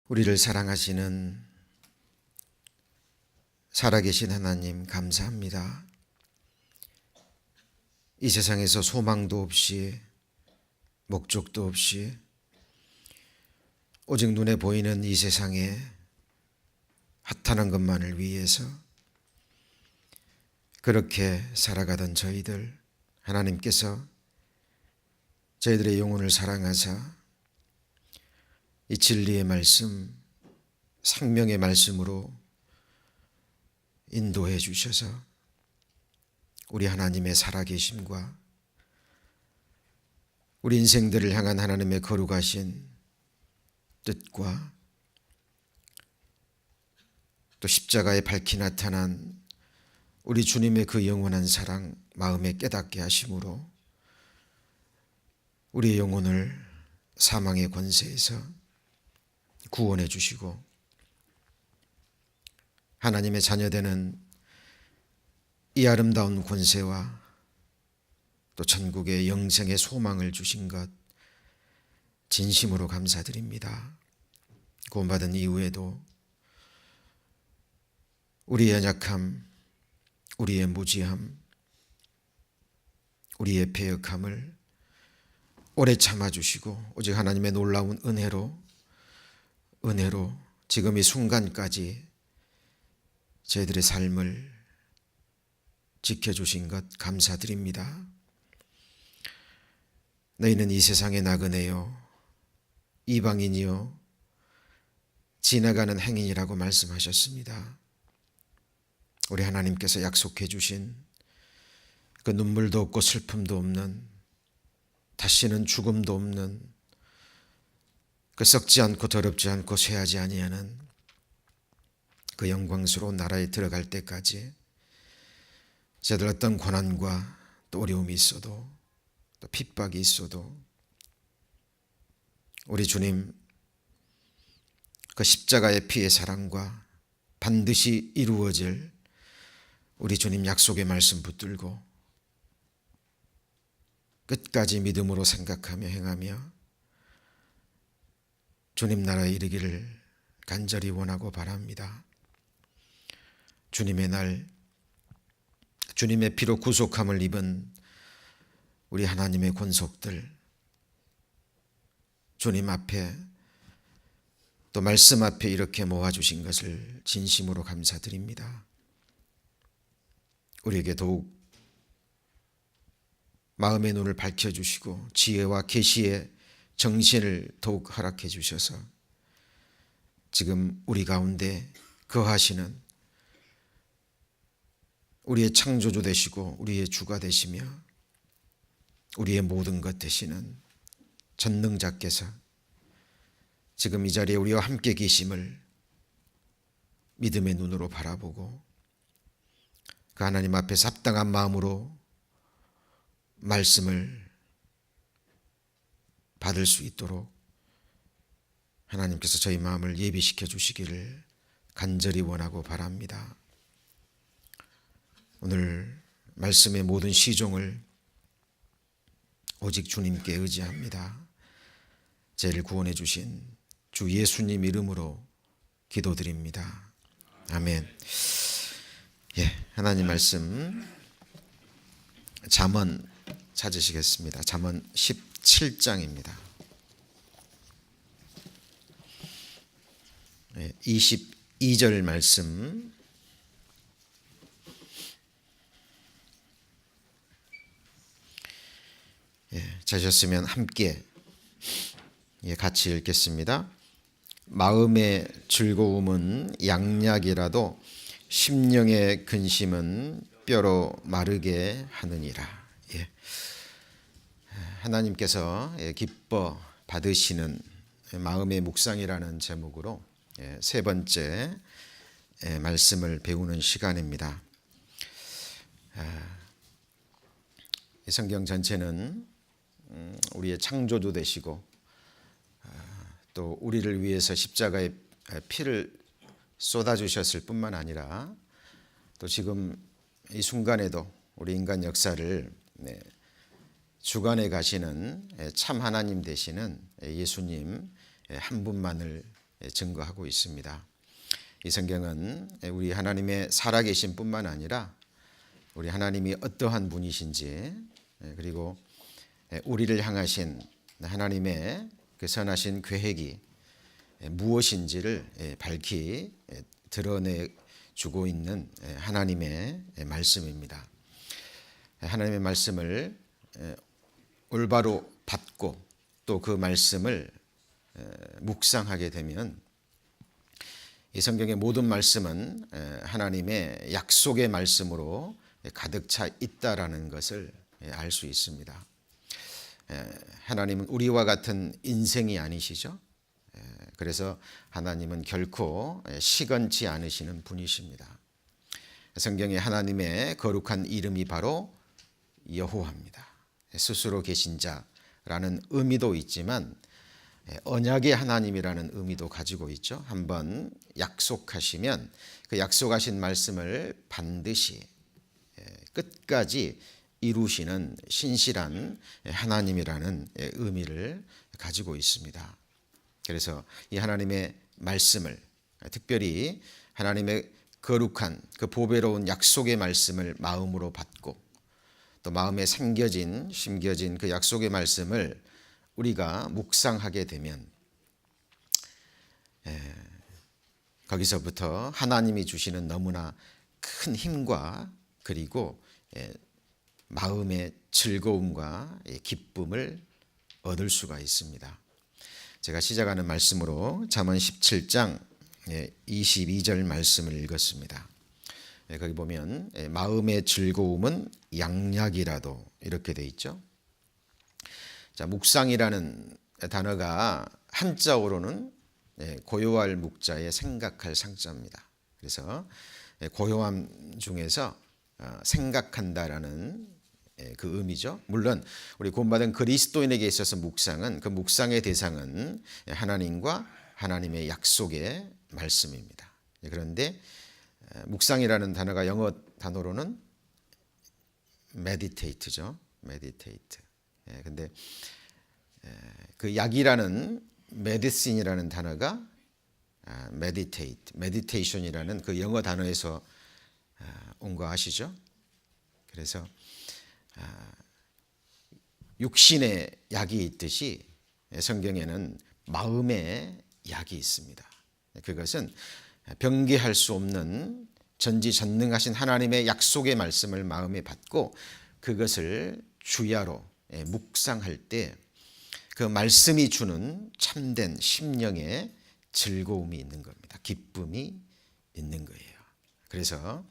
우리를 사랑하시는 살아계신 하나님 감사합니다. 이 세상에서 소망도 없이 목적도 없이 오직 눈에 보이는 이 세상에 핫한 것만을 위해서 그렇게 살아가던 저희들, 하나님께서 저희들의 영혼을 사랑하사 이 진리의 말씀, 생명의 말씀으로 인도해 주셔서 우리 하나님의 살아계심과 우리 인생들을 향한 하나님의 거룩하신 뜻과 또 십자가에 밝히 나타난 우리 주님의 그 영원한 사랑 마음에 깨닫게 하심으로 우리의 영혼을 사망의 권세에서 구원해 주시고 하나님의 자녀되는 이 아름다운 권세와 또 천국의 영생의 소망을 주신 것 진심으로 감사드립니다. 구원받은 이후에도 우리의 연약함, 우리의 무지함, 우리의 패역함을 오래 참아주시고 오직 하나님의 놀라운 은혜로 지금 이 순간까지 저희들의 삶을 지켜주신 것 감사드립니다. 너희는 이 세상의 나그네요 이방인이요 지나가는 행인이라고 말씀하셨습니다. 우리 하나님께서 약속해 주신 그 눈물도 없고 슬픔도 없는 다시는 죽음도 없는 그 썩지 않고 더럽지 않고 쇠하지 아니하는 그 영광스러운 나라에 들어갈 때까지 저들 어떤 고난과 또 어려움이 있어도 또 핍박이 있어도 우리 주님 그 십자가의 피의 사랑과 반드시 이루어질 우리 주님 약속의 말씀 붙들고 끝까지 믿음으로 생각하며 행하며 주님 나라에 이르기를 간절히 원하고 바랍니다. 주님의 날, 주님의 피로 구속함을 입은 우리 하나님의 권속들, 주님 앞에 또 말씀 앞에 이렇게 모아주신 것을 진심으로 감사드립니다. 우리에게 더욱 마음의 눈을 밝혀주시고 지혜와 계시의 정신을 더욱 허락해 주셔서 지금 우리 가운데 거하시는 우리의 창조주 되시고 우리의 주가 되시며 우리의 모든 것 되시는 전능자께서 지금 이 자리에 우리와 함께 계심을 믿음의 눈으로 바라보고 그 하나님 앞에서 합당한 마음으로 말씀을 받을 수 있도록 하나님께서 저희 마음을 예비시켜 주시기를 간절히 원하고 바랍니다. 오늘 말씀의 모든 시종을 오직 주님께 의지합니다. 저희를 구원해 주신 주 예수님 이름으로 기도드립니다. 아멘. 하나님 말씀 잠언 찾으시겠습니다. 잠언 17장입니다. 22절 말씀 찾으셨으면 함께 같이 읽겠습니다. 마음의 즐거움은 양약이라도 심령의 근심은 뼈로 마르게 하느니라. 하나님께서 기뻐 받으시는 마음의 묵상이라는 제목으로 세 번째 말씀을 배우는 시간입니다. 이 성경 전체는 우리의 창조주 되시고 또 우리를 위해서 십자가의 피를 쏟아주셨을 뿐만 아니라 또 지금 이 순간에도 우리 인간 역사를 주관해 가시는 참 하나님 되시는 예수님 한 분만을 증거하고 있습니다. 이 성경은 우리 하나님의 살아계신 뿐만 아니라 우리 하나님이 어떠한 분이신지, 그리고 우리를 향하신 하나님의 그 선하신 계획이 무엇인지를 밝히 드러내주고 있는 하나님의 말씀입니다. 하나님의 말씀을 올바로 받고 또 그 말씀을 묵상하게 되면 이 성경의 모든 말씀은 하나님의 약속의 말씀으로 가득 차 있다라는 것을 알 수 있습니다. 하나님은 우리와 같은 인생이 아니시죠. 그래서 하나님은 결코 시건치 않으시는 분이십니다. 성경에 하나님의 거룩한 이름이 바로 여호와입니다. 스스로 계신 자라는 의미도 있지만 언약의 하나님이라는 의미도 가지고 있죠. 한번 약속하시면 그 약속하신 말씀을 반드시 끝까지 이루시는 신실한 하나님이라는 의미를 가지고 있습니다. 그래서 이 하나님의 말씀을, 특별히 하나님의 거룩한 그 보배로운 약속의 말씀을 마음으로 받고 또 마음에 심겨진 그 약속의 말씀을 우리가 묵상하게 되면 거기서부터 하나님이 주시는 너무나 큰 힘과 그리고 마음의 즐거움과 기쁨을 얻을 수가 있습니다. 제가 시작하는 말씀으로 잠언 17장 22절 말씀을 읽었습니다. 거기 보면 마음의 즐거움은 양약이라도 이렇게 돼 있죠. 자, 묵상이라는 단어가 한자어로는 고요할 묵자의 생각할 상자입니다. 그래서 고요함 중에서 생각한다라는 그 의미죠. 물론 우리 구원받은 그리스도인에게 있어서 묵상은, 그 묵상의 대상은 하나님과 하나님의 약속의 말씀입니다. 그런데 묵상이라는 단어가 영어 단어로는 meditate죠. meditate. 근데 그 약이라는 medicine이라는 단어가 meditation이라는 그 영어 단어에서 온 거 아시죠? 그래서 육신의 약이 있듯이 성경에는 마음의 약이 있습니다. 그것은 변개할 수 없는 전지전능하신 하나님의 약속의 말씀을 마음에 받고 그것을 주야로 묵상할 때 그 말씀이 주는 참된 심령의 즐거움이 있는 겁니다. 기쁨이 있는 거예요. 그래서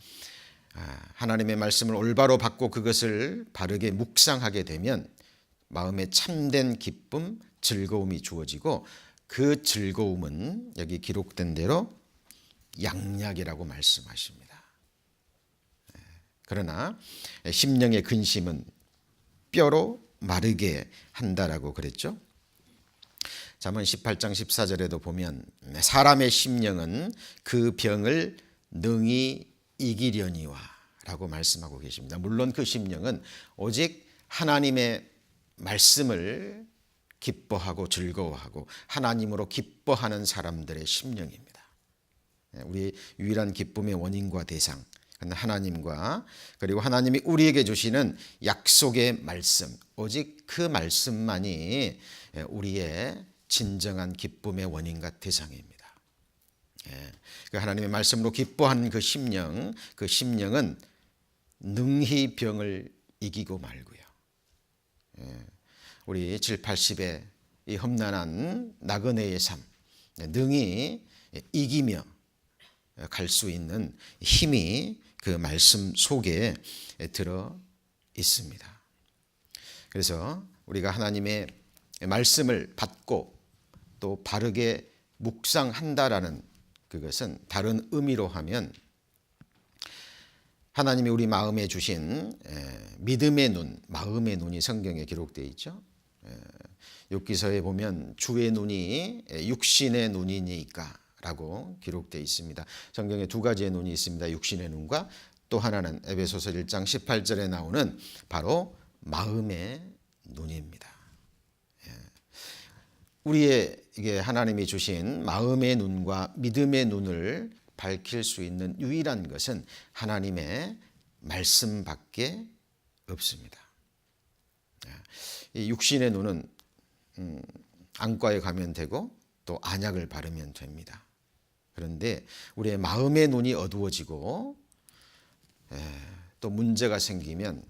하나님의 말씀을 올바로 받고 그것을 바르게 묵상하게 되면 마음에 참된 기쁨, 즐거움이 주어지고 그 즐거움은 여기 기록된 대로 양약이라고 말씀하십니다. 그러나 심령의 근심은 뼈로 마르게 한다라고 그랬죠. 잠언 18장 14절에도 보면 사람의 심령은 그 병을 능히 이기려니와 라고 말씀하고 계십니다. 물론 그 심령은 오직 하나님의 말씀을 기뻐하고 즐거워하고 하나님으로 기뻐하는 사람들의 심령입니다. 우리 유일한 기쁨의 원인과 대상 하나님과 그리고 하나님이 우리에게 주시는 약속의 말씀, 오직 그 말씀만이 우리의 진정한 기쁨의 원인과 대상입니다. 그 하나님의 말씀으로 기뻐하는 그 심령은 능히 병을 이기고 말고요. 우리 7, 80의 이 험난한 나그네의 삶, 능히 이기며 갈 수 있는 힘이 그 말씀 속에 들어 있습니다. 그래서 우리가 하나님의 말씀을 받고 또 바르게 묵상한다라는 그것은 다른 의미로 하면 하나님이 우리 마음에 주신 믿음의 눈, 마음의 눈이 성경에 기록되어 있죠. 욥기서에 보면 주의 눈이 육신의 눈이니까 라고 기록되어 있습니다. 성경에 두 가지의 눈이 있습니다. 육신의 눈과 또 하나는 에베소서 1장 18절에 나오는 바로 마음의 눈입니다. 우리의 이게 하나님이 주신 마음의 눈과 믿음의 눈을 밝힐 수 있는 유일한 것은 하나님의 말씀밖에 없습니다. 이 육신의 눈은 안과에 가면 되고 또 안약을 바르면 됩니다. 그런데 우리의 마음의 눈이 어두워지고 또 문제가 생기면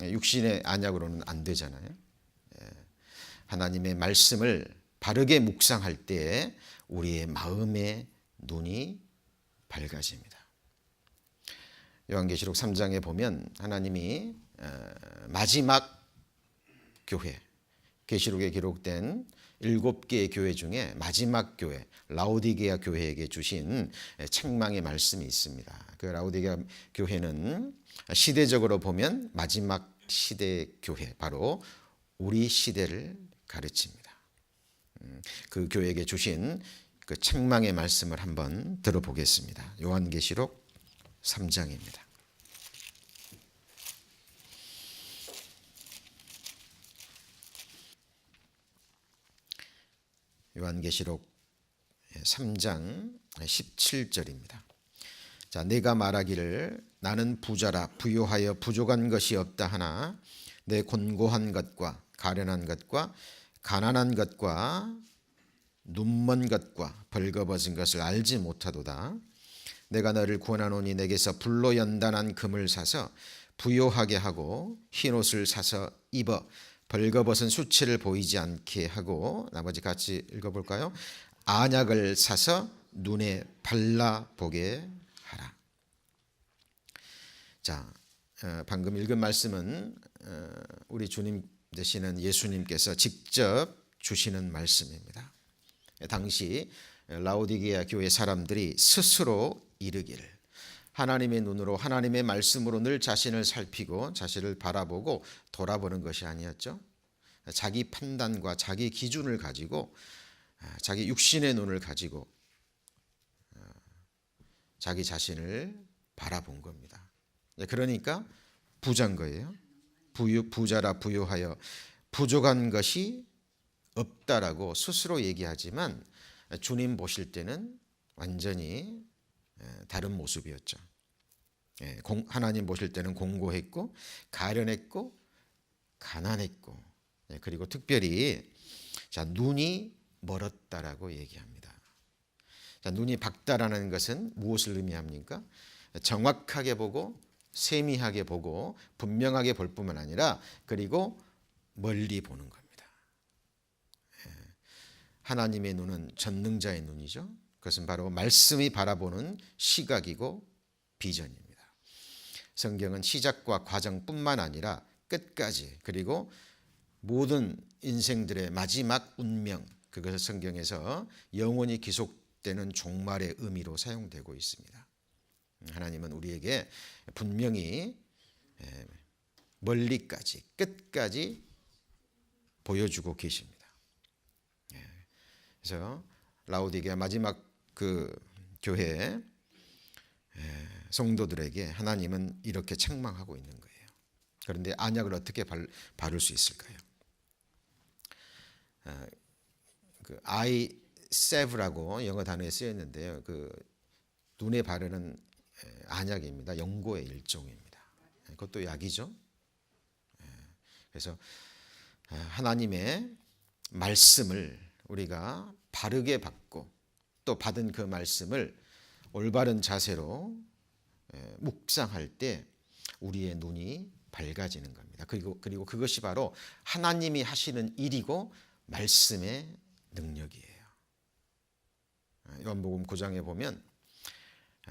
육신의 안약으로는 안 되잖아요. 하나님의 말씀을 바르게 묵상할 때 우리의 마음의 눈이 밝아집니다. 요한계시록 3장에 보면 하나님이 마지막 교회, 계시록에 기록된 7개의 교회 중에 마지막 교회, 라오디게아 교회에게 주신 책망의 말씀이 있습니다. 그 라오디게아 교회는 시대적으로 보면 마지막 시대 교회, 바로 우리 시대를 가르칩니다. 그 교회에게 주신 그 책망의 말씀을 한번 들어보겠습니다. 요한계시록 3장입니다. 요한계시록 3장 17절입니다. 자, 내가 말하기를 나는 부자라 부요하여 부족한 것이 없다 하나 내 곤고한 것과 가련한 것과 가난한 것과 눈먼 것과 벌거벗은 것을 알지 못하도다. 내가 너를 구원하노니 내게서 불로 연단한 금을 사서 부요하게 하고 흰옷을 사서 입어 벌거벗은 수치를 보이지 않게 하고, 나머지 같이 읽어볼까요? 안약을 사서 눈에 발라보게 하라. 자, 방금 읽은 말씀은 우리 주님 되시는 예수님께서 직접 주시는 말씀입니다. 당시 라오디게아 교회 사람들이 스스로 이르기를 하나님의 눈으로 하나님의 말씀으로 늘 자신을 살피고 자신을 바라보고 돌아보는 것이 아니었죠. 자기 판단과 자기 기준을 가지고 자기 육신의 눈을 가지고 자기 자신을 바라본 겁니다. 그러니까 부자인 거예요. 부자라 부요하여 부족한 것이 없다라고 스스로 얘기하지만 주님 보실 때는 완전히 다른 모습이었죠. 하나님 보실 때는 공고했고 가련했고 가난했고, 그리고 특별히 눈이 멀었다라고 얘기합니다. 눈이 밝다라는 것은 무엇을 의미합니까? 정확하게 보고 세미하게 보고 분명하게 볼 뿐만 아니라 그리고 멀리 보는 겁니다. 하나님의 눈은 전능자의 눈이죠. 그것은 바로 말씀이 바라보는 시각이고 비전입니다. 성경은 시작과 과정뿐만 아니라 끝까지, 그리고 모든 인생들의 마지막 운명, 그것을 성경에서 영원히 기속되는 종말의 의미로 사용되고 있습니다. 하나님은 우리에게 분명히 멀리까지 끝까지 보여주고 계십니다. 그래서 라오디게아 마지막 그 교회 성도들에게 하나님은 이렇게 책망하고 있는 거예요. 그런데 안약을 어떻게 바를 수 있을까요? 그 eye salve라고 영어 단어에 쓰여 있는데요. 그 눈에 바르는 안약입니다. 연고의 일종입니다. 그것도 약이죠. 그래서 하나님의 말씀을 우리가 바르게 받고 또 받은 그 말씀을 올바른 자세로 묵상할 때 우리의 눈이 밝아지는 겁니다. 그리고 그것이 바로 하나님이 하시는 일이고 말씀의 능력이에요. 요한복음 9장에 보면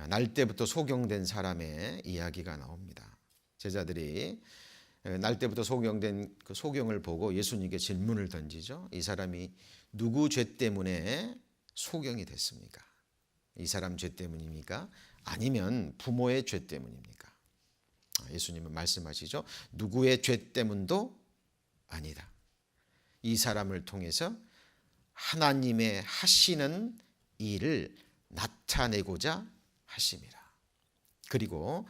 날 때부터 소경된 사람의 이야기가 나옵니다. 제자들이 날 때부터 소경된 그 소경을 보고 예수님께 질문을 던지죠. 이 사람이 누구 죄 때문에 소경이 됐습니까? 이 사람 죄 때문입니까? 아니면 부모의 죄 때문입니까? 예수님은 말씀하시죠. 누구의 죄 때문도 아니다. 이 사람을 통해서 하나님의 하시는 일을 나타내고자 하심이라. 그리고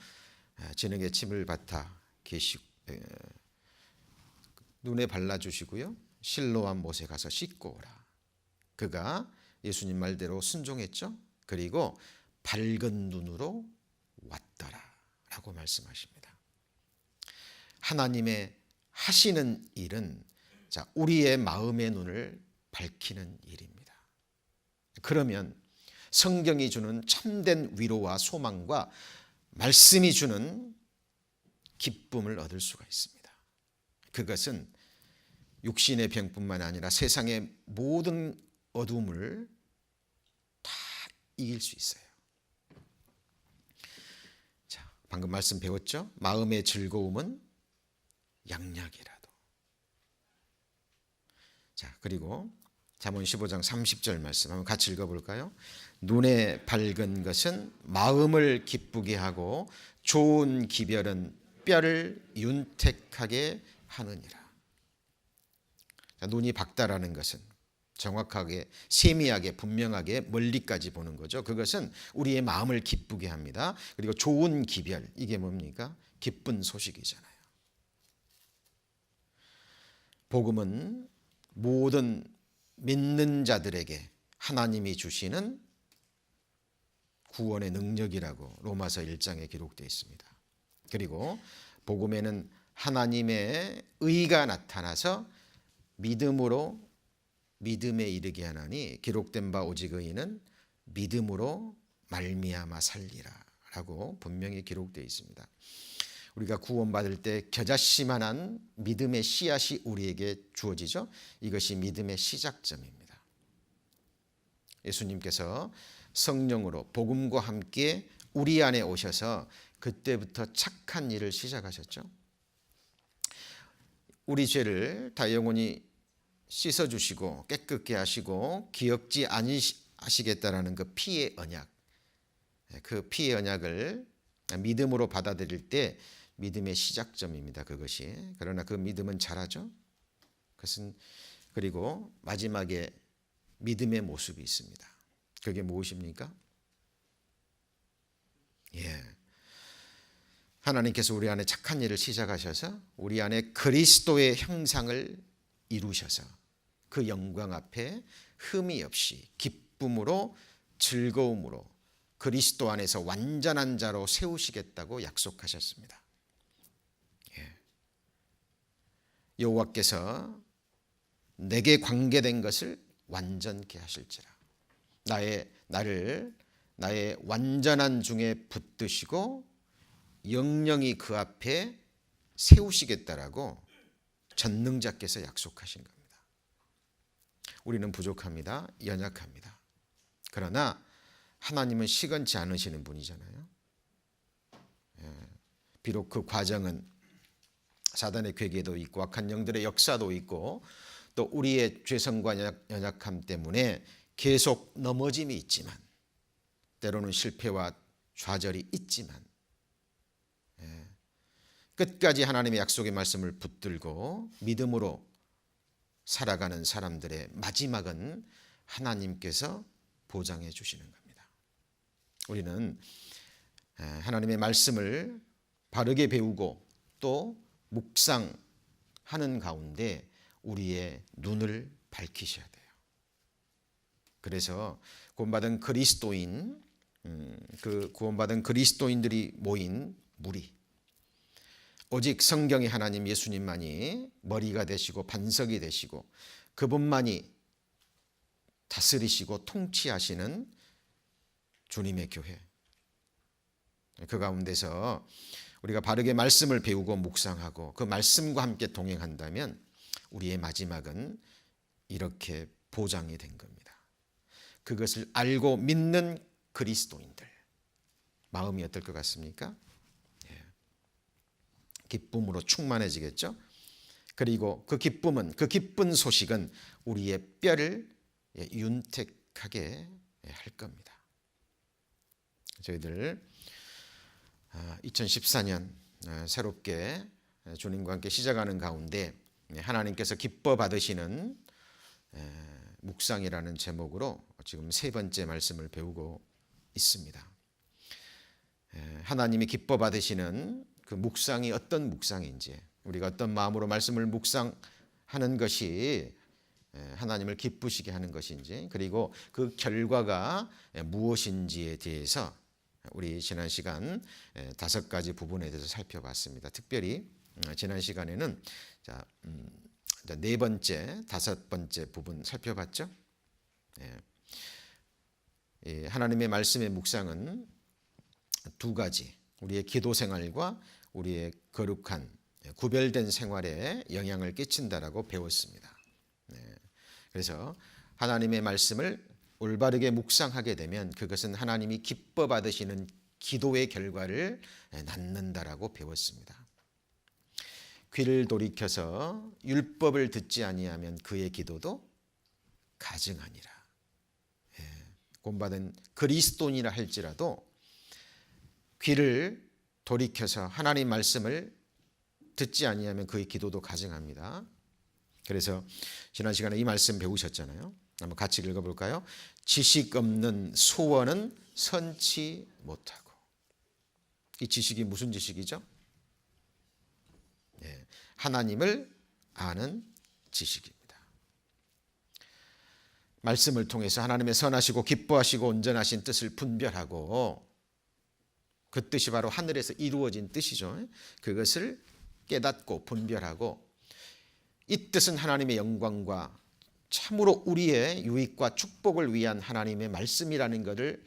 진흙에 침을 뱉어 눈에 발라주시고요. 실로암 못에 가서 씻고 오라. 그가 예수님 말대로 순종했죠. 그리고 밝은 눈으로 왔더라 라고 말씀하십니다. 하나님의 하시는 일은 우리의 마음의 눈을 밝히는 일입니다. 그러면 성경이 주는 참된 위로와 소망과 말씀이 주는 기쁨을 얻을 수가 있습니다. 그것은 육신의 병뿐만 아니라 세상의 모든 어둠을 다 이길 수 있어요. 자, 방금 말씀 배웠죠? 마음의 즐거움은 양약이라도. 자, 그리고 잠언 15장 30절 말씀 한번 같이 읽어볼까요? 눈에 밝은 것은 마음을 기쁘게 하고 좋은 기별은 뼈를 윤택하게 하느니라. 자, 눈이 밝다라는 것은 정확하게 세미하게 분명하게 멀리까지 보는 거죠. 그것은 우리의 마음을 기쁘게 합니다. 그리고 좋은 기별, 이게 뭡니까? 기쁜 소식이잖아요. 복음은 모든 믿는 자들에게 하나님이 주시는 구원의 능력이라고 로마서 1장에 기록되어 있습니다. 그리고 복음에는 하나님의 의가 나타나서 믿음으로 믿음에 이르게 하나니 기록된 바 오직 의인은 믿음으로 말미암아 살리라 라고 분명히 기록되어 있습니다. 우리가 구원받을 때 겨자씨만한 믿음의 씨앗이 우리에게 주어지죠. 이것이 믿음의 시작점입니다. 예수님께서 성령으로 복음과 함께 우리 안에 오셔서 그때부터 착한 일을 시작하셨죠. 우리 죄를 다 영원히 씻어주시고 깨끗게 하시고 기억지 아니하시겠다라는 그 피의 언약, 그 피의 언약을 믿음으로 받아들일 때 믿음의 시작점입니다. 그것이. 그러나 그 믿음은 자라죠. 그것은 그리고 마지막에 믿음의 모습이 있습니다. 그게 무엇입니까? 하나님께서 우리 안에 착한 일을 시작하셔서 우리 안에 그리스도의 형상을 이루셔서 그 영광 앞에 흠이 없이 기쁨으로 즐거움으로 그리스도 안에서 완전한 자로 세우시겠다고 약속하셨습니다. 여호와께서 내게 관계된 것을 완전케 하실지라. 나를 나의 완전한 중에 붙드시고 영영이 그 앞에 세우시겠다라고 전능자께서 약속하신 겁니다. 우리는 부족합니다. 연약합니다. 그러나 하나님은 시건치 않으시는 분이잖아요. 비록 그 과정은 사단의 괴계도 있고 악한 영들의 역사도 있고 또 우리의 죄성과 연약함 때문에 계속 넘어짐이 있지만 때로는 실패와 좌절이 있지만 끝까지 하나님의 약속의 말씀을 붙들고 믿음으로 살아가는 사람들의 마지막은 하나님께서 보장해 주시는 겁니다. 우리는 하나님의 말씀을 바르게 배우고 또 묵상하는 가운데 우리의 눈을 밝히셔야 돼요. 그래서 구원받은 그리스도인들이 모인 무리, 오직 성경의 하나님 예수님만이 머리가 되시고 반석이 되시고 그분만이 다스리시고 통치하시는 주님의 교회, 그 가운데서 우리가 바르게 말씀을 배우고 묵상하고 그 말씀과 함께 동행한다면 우리의 마지막은 이렇게 보장이 된 겁니다. 그것을 알고 믿는 그리스도인들 마음이 어떨 것 같습니까? 기쁨으로 충만해지겠죠. 그리고 그 기쁜 소식은 우리의 뼈를 윤택하게 할 겁니다. 저희들 2014년 새롭게 주님과 함께 시작하는 가운데 하나님께서 기뻐 받으시는 묵상이라는 제목으로 지금 세 번째 말씀을 배우고 있습니다. 하나님이 기뻐 받으시는 그 묵상이 어떤 묵상인지, 우리가 어떤 마음으로 말씀을 묵상하는 것이 하나님을 기쁘시게 하는 것인지, 그리고 그 결과가 무엇인지에 대해서 우리 지난 시간 5가지 부분에 대해서 살펴봤습니다. 특별히 지난 시간에는 네 번째, 5번째 부분 살펴봤죠. 하나님의 말씀의 묵상은 2가지, 우리의 기도 생활과 우리의 거룩한 구별된 생활에 영향을 끼친다라고 배웠습니다. 그래서 하나님의 말씀을 올바르게 묵상하게 되면 그것은 하나님이 기뻐 받으시는 기도의 결과를 낳는다라고 배웠습니다. 귀를 돌이켜서 율법을 듣지 아니하면 그의 기도도 가증하니라. 본받은 그리스도인이라 할지라도 귀를 돌이켜서 하나님 말씀을 듣지 아니하면 그의 기도도 가증합니다. 그래서 지난 시간에 이 말씀 배우셨잖아요. 한번 같이 읽어볼까요? 지식 없는 소원은 선치 못하고. 이 지식이 무슨 지식이죠? 하나님을 아는 지식입니다. 말씀을 통해서 하나님의 선하시고 기뻐하시고 온전하신 뜻을 분별하고, 그 뜻이 바로 하늘에서 이루어진 뜻이죠. 그것을 깨닫고 분별하고, 이 뜻은 하나님의 영광과 참으로 우리의 유익과 축복을 위한 하나님의 말씀이라는 것을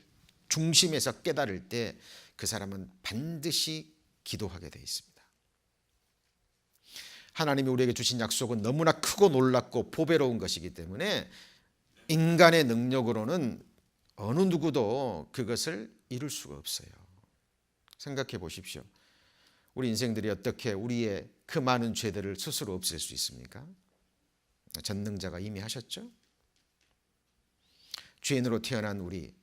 중심에서 깨달을 때 그 사람은 반드시 기도하게 되어 있습니다. 하나님이 우리에게 주신 약속은 너무나 크고 놀랍고 보배로운 것이기 때문에 인간의 능력으로는 어느 누구도 그것을 이룰 수가 없어요. 생각해 보십시오. 우리 인생들이 어떻게 우리의 그 많은 죄들을 스스로 없앨 수 있습니까? 전능자가 이미 하셨죠. 죄인으로 태어난 우리,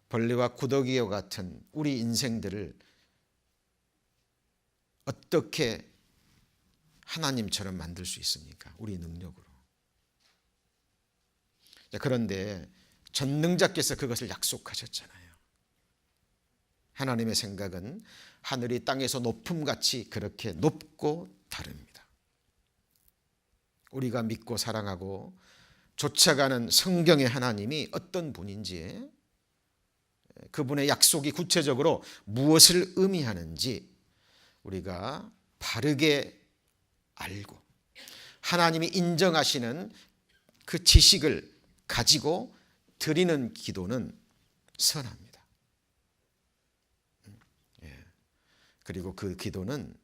벌레와 구더기와 같은 우리 인생들을 어떻게 하나님처럼 만들 수 있습니까? 우리 능력으로. 그런데 전능자께서 그것을 약속하셨잖아요. 하나님의 생각은 하늘이 땅에서 높음같이 그렇게 높고 다릅니다. 우리가 믿고 사랑하고 쫓아가는 성경의 하나님이 어떤 분인지, 그분의 약속이 구체적으로 무엇을 의미하는지 우리가 바르게 알고 하나님이 인정하시는 그 지식을 가지고 드리는 기도는 선합니다. 그리고 그 기도는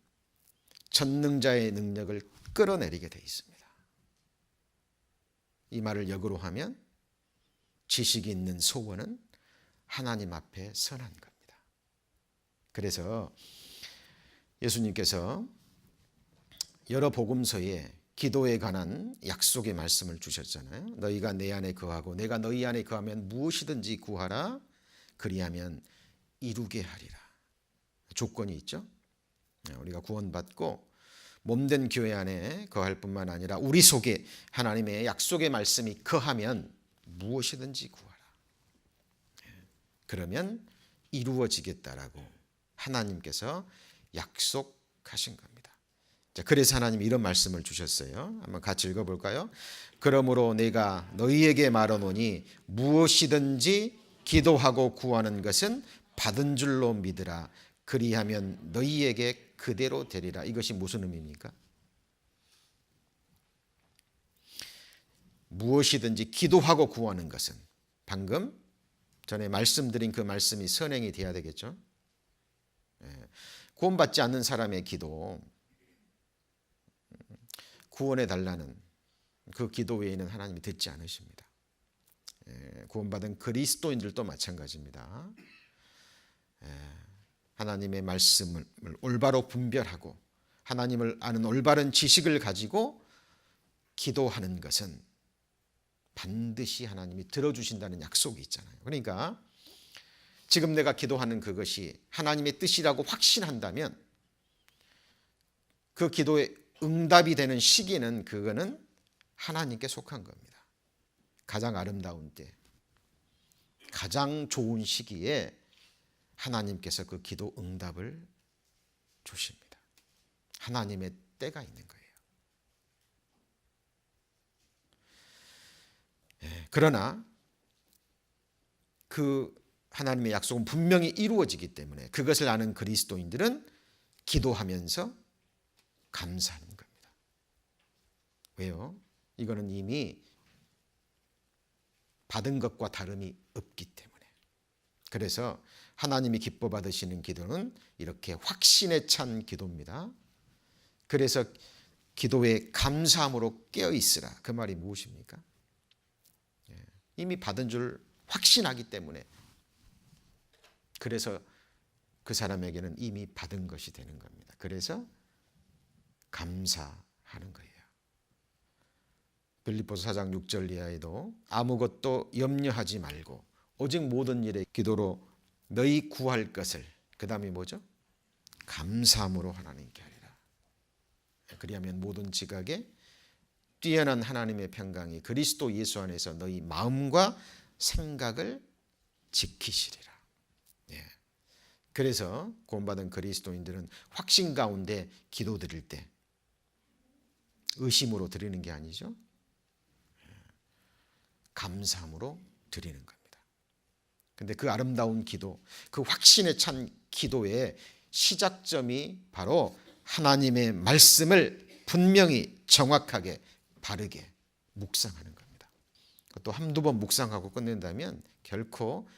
전능자의 능력을 끌어내리게 되어 있습니다. 이 말을 역으로 하면 지식이 있는 소원은 하나님 앞에 선한 겁니다. 그래서 예수님께서 여러 복음서에 기도에 관한 약속의 말씀을 주셨잖아요. 너희가 내 안에 거하고 내가 너희 안에 거하면 무엇이든지 구하라. 그리하면 이루게 하리라. 조건이 있죠. 우리가 구원받고 몸된 교회 안에 거할 뿐만 아니라 우리 속에 하나님의 약속의 말씀이 거하면 무엇이든지 구하라. 그러면 이루어지겠다라고 하나님께서 약속하신 겁니다. 그래서 하나님이 이런 말씀을 주셨어요. 한번 같이 읽어볼까요? 그러므로 내가 너희에게 말하노니 무엇이든지 기도하고 구하는 것은 받은 줄로 믿으라. 그리하면 너희에게 그대로 되리라. 이것이 무슨 의미입니까? 무엇이든지 기도하고 구하는 것은, 방금 전에 말씀드린 그 말씀이 선행이 돼야 되겠죠. 구원받지 않는 사람의 기도, 구원해 달라는 그 기도 외에는 하나님이 듣지 않으십니다. 구원받은 그리스도인들도 마찬가지입니다. 하나님의 말씀을 올바로 분별하고 하나님을 아는 올바른 지식을 가지고 기도하는 것은 반드시 하나님이 들어주신다는 약속이 있잖아요. 그러니까 지금 내가 기도하는 그것이 하나님의 뜻이라고 확신한다면 그 기도의 응답이 되는 시기는 그거는 하나님께 속한 겁니다. 가장 아름다운 때, 가장 좋은 시기에 하나님께서 그 기도 응답을 주십니다. 하나님의 때가 있는 거예요. 그러나 그 하나님의 약속은 분명히 이루어지기 때문에 그것을 아는 그리스도인들은 기도하면서 감사하는 겁니다. 왜요? 이거는 이미 받은 것과 다름이 없기 때문에. 그래서 하나님이 기뻐 받으시는 기도는 이렇게 확신에 찬 기도입니다. 그래서 기도에 감사함으로 깨어 있으라. 그 말이 무엇입니까? 이미 받은 줄 확신하기 때문에. 그래서 그 사람에게는 이미 받은 것이 되는 겁니다. 그래서 감사하는 거예요. 빌립보서 4장 6절 이하에도 아무것도 염려하지 말고 오직 모든 일에 기도로 너희 구할 것을, 그 다음이 뭐죠? 감사함으로 하나님께 하리라. 그리하면 모든 지각에 뛰어난 하나님의 평강이 그리스도 예수 안에서 너희 마음과 생각을 지키시리라. 그래서 구원받은 그리스도인들은 확신 가운데 기도 드릴 때 의심으로 드리는 게 아니죠. 감사함으로 드리는 겁니다. 근데 그 아름다운 기도, 그 확신에 찬 기도의 시작점이 바로 하나님의 말씀을 분명히 정확하게 바르게 묵상하는 겁니다. 또 한두 번 묵상하고 끝낸다면 결코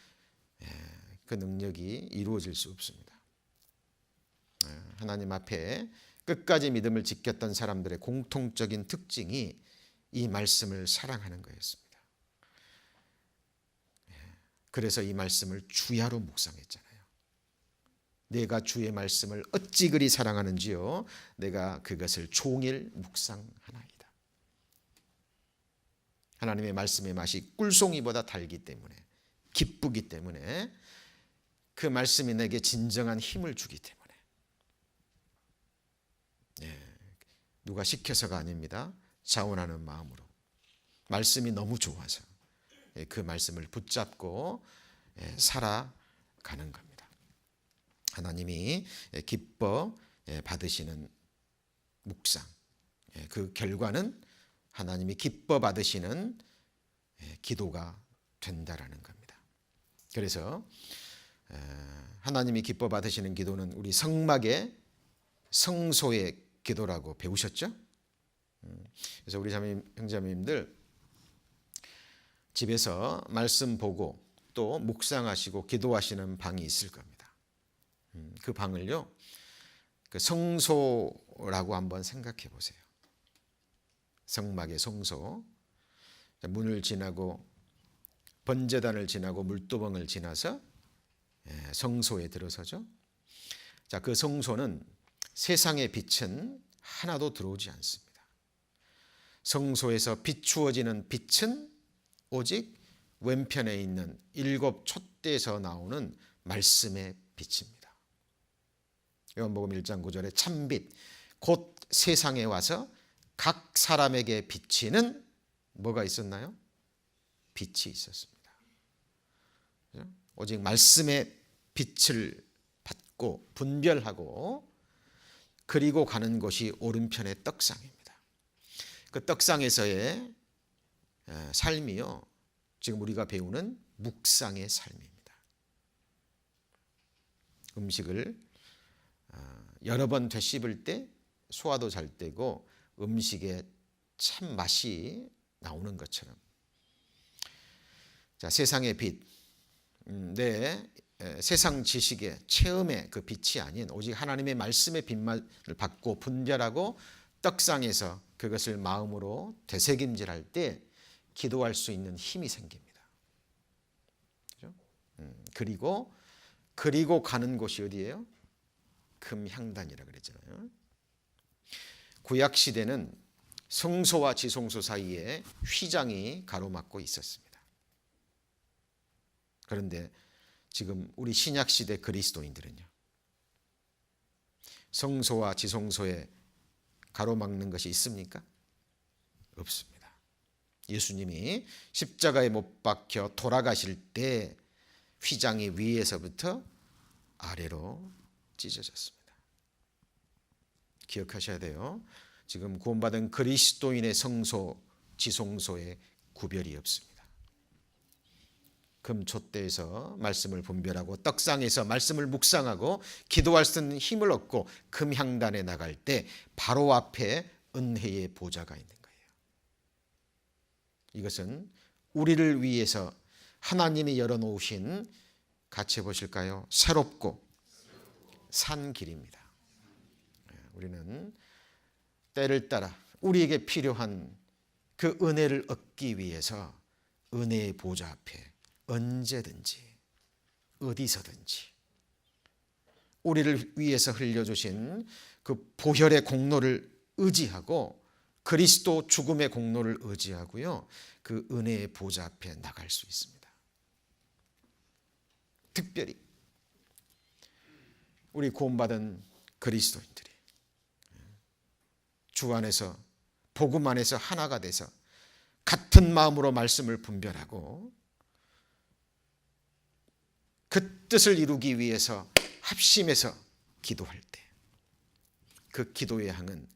그 능력이 이루어질 수 없습니다. 하나님 앞에 끝까지 믿음을 지켰던 사람들의 공통적인 특징이 이 말씀을 사랑하는 거였습니다. 그래서 이 말씀을 주야로 묵상했잖아요. 내가 주의 말씀을 어찌 그리 사랑하는지요. 내가 그것을 종일 묵상하나이다. 하나님의 말씀의 맛이 꿀송이보다 달기 때문에, 기쁘기 때문에, 그 말씀이 내게 진정한 힘을 주기 때문에. 누가 시켜서가 아닙니다. 자원하는 마음으로. 말씀이 너무 좋아서 그 말씀을 붙잡고 살아가는 겁니다. 하나님이 기뻐 받으시는 묵상, 그 결과는 하나님이 기뻐 받으시는 기도가 된다라는 겁니다. 그래서 하나님이 기뻐 받으시는 기도는 우리 성막의 성소의 기도라고 배우셨죠? 그래서 우리 형제자매님들 집에서 말씀 보고 또 묵상하시고 기도하시는 방이 있을 겁니다. 그 방을요, 그 성소라고 한번 생각해 보세요. 성막의 성소. 문을 지나고 번제단을 지나고 물두멍을 지나서 성소에 들어서죠. 자, 그 성소는 세상의 빛은 하나도 들어오지 않습니다. 성소에서 비추어지는 빛은 오직 왼편에 있는 7 촛대에서 나오는 말씀의 빛입니다. 요한복음 1장 9절에 참빛 곧 세상에 와서 각 사람에게 비치는 뭐가 있었나요? 빛이 있었습니다. 오직 말씀의 빛을 받고 분별하고 그리고 가는 곳이 오른편의 떡상입니다. 그 떡상에서의 삶이요, 지금 우리가 배우는 묵상의 삶입니다. 음식을 여러 번 되씹을 때 소화도 잘 되고 음식에 참 맛이 나오는 것처럼, 자, 세상의 빛, 내 세상 지식의 체험의 그 빛이 아닌 오직 하나님의 말씀의 빛만을 받고 분별하고 떡상에서 그것을 마음으로 되새김질할 때 기도할 수 있는 힘이 생깁니다. 그렇죠? 그리고 가는 곳이 어디예요? 금향단이라 그랬잖아요. 구약 시대는 성소와 지성소 사이에 휘장이 가로막고 있었습니다. 그런데 지금 우리 신약 시대 그리스도인들은요, 성소와 지성소에 가로막는 것이 있습니까? 없습니다. 예수님이 십자가에 못 박혀 돌아가실 때 휘장이 위에서부터 아래로 찢어졌습니다. 기억하셔야 돼요. 지금 구원받은 그리스도인의 성소, 지성소에 구별이 없습니다. 금촛대에서 말씀을 분별하고 떡상에서 말씀을 묵상하고 기도할 수 있는 힘을 얻고 금향단에 나갈 때 바로 앞에 은혜의 보좌가 있는 거예요. 이것은 우리를 위해서 하나님이 열어놓으신, 같이 해보실까요? 새롭고 산 길입니다. 우리는 때를 따라 우리에게 필요한 그 은혜를 얻기 위해서 은혜의 보좌 앞에 언제든지 어디서든지 우리를 위해서 흘려주신 그 보혈의 공로를 의지하고 그리스도 죽음의 공로를 의지하고요, 그 은혜의 보좌 앞에 나갈 수 있습니다. 특별히 우리 구원받은 그리스도인들이 주 안에서, 복음 안에서 하나가 돼서 같은 마음으로 말씀을 분별하고 그 뜻을 이루기 위해서 합심해서 기도할 때 그 기도의 향은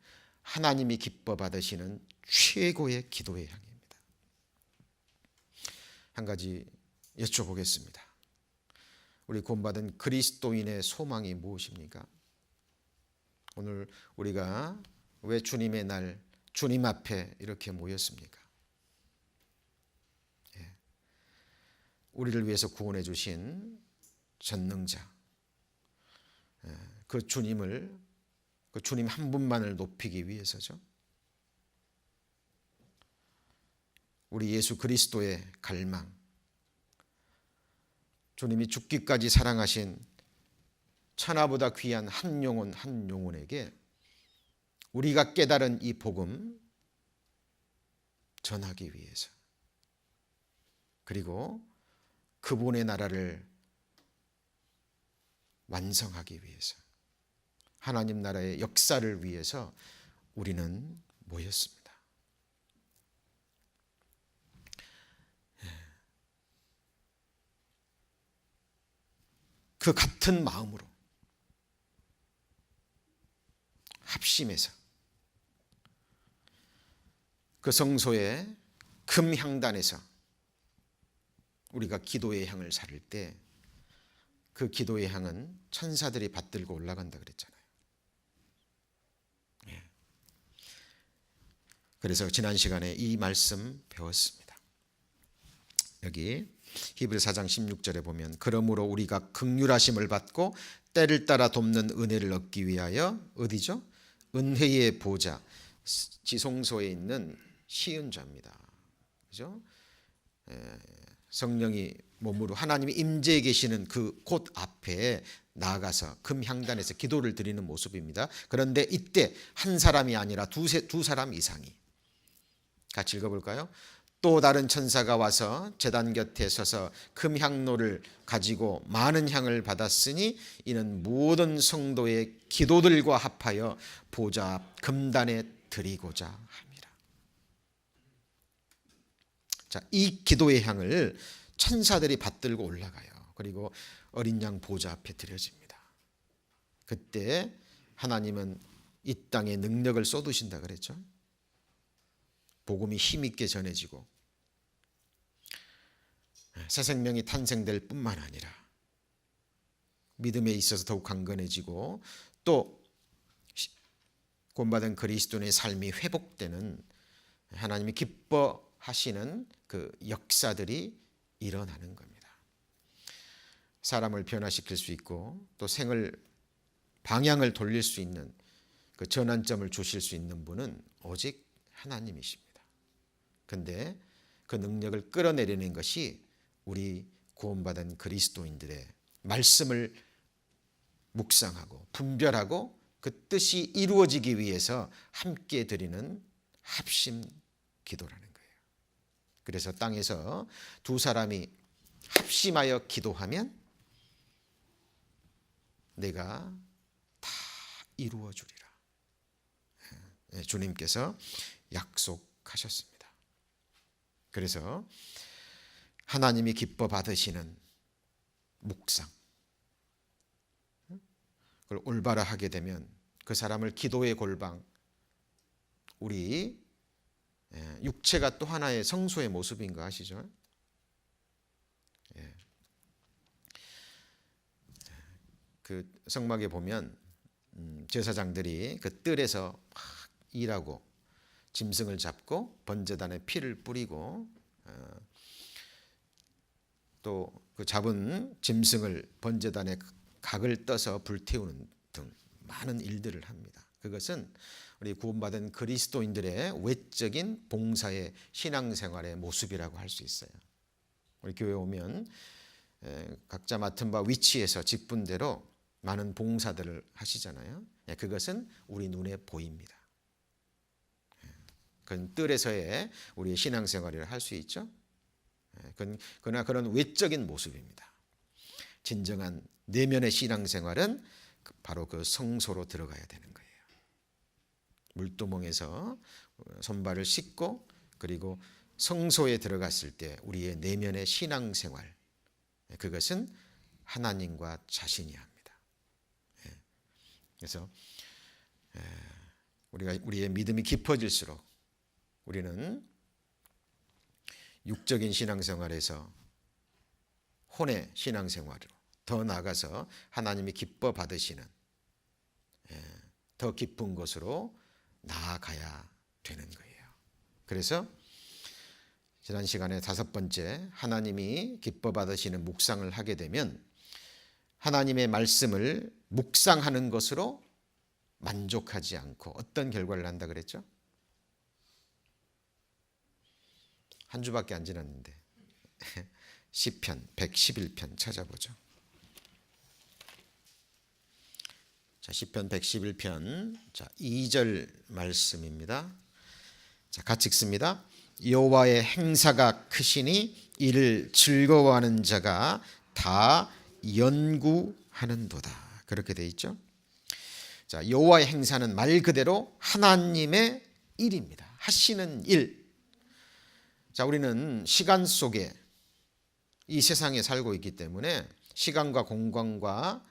하나님이 기뻐 받으시는 최고의 기도의 향입니다. 한 가지 여쭤보겠습니다. 우리 구원받은 그리스도인의 소망이 무엇입니까? 오늘 우리가 왜 주님의 날, 주님 앞에 이렇게 모였습니까? 우리를 위해서 구원해 주신 전능자, 그 주님을, 그 주님 한 분만을 높이기 위해서죠. 우리 예수 그리스도의 갈망, 주님이 죽기까지 사랑하신 천하보다 귀한 한 영혼 한 영혼에게 우리가 깨달은 이 복음 전하기 위해서, 그리고 그분의 나라를 완성하기 위해서, 하나님 나라의 역사를 위해서 우리는 모였습니다. 그 같은 마음으로 합심해서 그 성소의 금향단에서 우리가 기도의 향을 사를 때 그 기도의 향은 천사들이 받들고 올라간다 그랬잖아요. 그래서 지난 시간에 이 말씀 배웠습니다. 여기 히브리 4장 16절에 보면, 그러므로 우리가 긍휼하심을 받고 때를 따라 돕는 은혜를 얻기 위하여, 어디죠? 은혜의 보좌, 지성소에 있는 시은자입니다. 그죠? 성령이 몸으로 하나님이 임재해 계시는 그 곳 앞에 나아가서 금향단에서 기도를 드리는 모습입니다. 그런데 이때 한 사람이 아니라 두 사람 이상이, 같이 읽어볼까요? 또 다른 천사가 와서 제단 곁에 서서 금향로를 가지고 많은 향을 받았으니 이는 모든 성도의 기도들과 합하여 보좌 앞 금단에 드리고자 함이라. 자, 이 기도의 향을 천사들이 받들고 올라가요. 그리고 어린 양 보좌 앞에 드려집니다. 그때 하나님은 이 땅에 능력을 쏟으신다 그랬죠. 복음이 힘있게 전해지고 새 생명이 탄생될 뿐만 아니라 믿음에 있어서 더욱 강건해지고 또 구원받은 그리스도인의 삶이 회복되는, 하나님이 기뻐하시는 그 역사들이 일어나는 겁니다. 사람을 변화시킬 수 있고 또 생을 방향을 돌릴 수 있는 그 전환점을 주실 수 있는 분은 오직 하나님이십니다. 근데 그 능력을 끌어내리는 것이 우리 구원받은 그리스도인들의 말씀을 묵상하고 분별하고 그 뜻이 이루어지기 위해서 함께 드리는 합심 기도라는 거예요. 그래서 땅에서 두 사람이 합심하여 기도하면 내가 다 이루어 주리라. 주님께서 약속하셨습니다. 그래서 하나님이 기뻐 받으시는 묵상, 그걸 올바로 하게 되면 그 사람을 기도의 골방, 우리 육체가 또 하나의 성소의 모습인 거 아시죠? 그 성막에 보면 제사장들이 그 뜰에서 막 일하고 짐승을 잡고 번제단에 피를 뿌리고 또 그 잡은 짐승을 번제단에 각을 떠서 불태우는 등 많은 일들을 합니다. 그것은 우리 구원받은 그리스도인들의 외적인 봉사의 신앙생활의 모습이라고 할 수 있어요. 우리 교회 오면 각자 맡은 바 위치에서 직분대로 많은 봉사들을 하시잖아요. 그것은 우리 눈에 보입니다. 그건 뜰에서의 우리의 신앙생활을 할 수 있죠. 그러나 그런 외적인 모습입니다. 진정한 내면의 신앙생활은 바로 그 성소로 들어가야 되는 거예요. 물두멍에서 손발을 씻고 그리고 성소에 들어갔을 때 우리의 내면의 신앙생활, 그것은 하나님과 자신이 합니다. 그래서 우리의 믿음이 깊어질수록 우리는 육적인 신앙생활에서 혼의 신앙생활으로 더 나아가서 하나님이 기뻐 받으시는 더 깊은 곳으로 나아가야 되는 거예요. 그래서 지난 시간에 5번째, 하나님이 기뻐 받으시는 묵상을 하게 되면 하나님의 말씀을 묵상하는 것으로 만족하지 않고 어떤 결과를 한다 그랬죠? 한 주밖에 안 지났는데 시편 111편 찾아보죠. 자, 시편 111편 2절 말씀입니다. 자, 같이 읽습니다. 여호와의 행사가 크시니 이를 즐거워하는 자가 다 연구하는도다. 그렇게 돼 있죠. 자, 여호와의 행사는 말 그대로 하나님의 일입니다. 하시는 일. 자, 우리는 시간 속에 이 세상에 살고 있기 때문에 시간과 공간과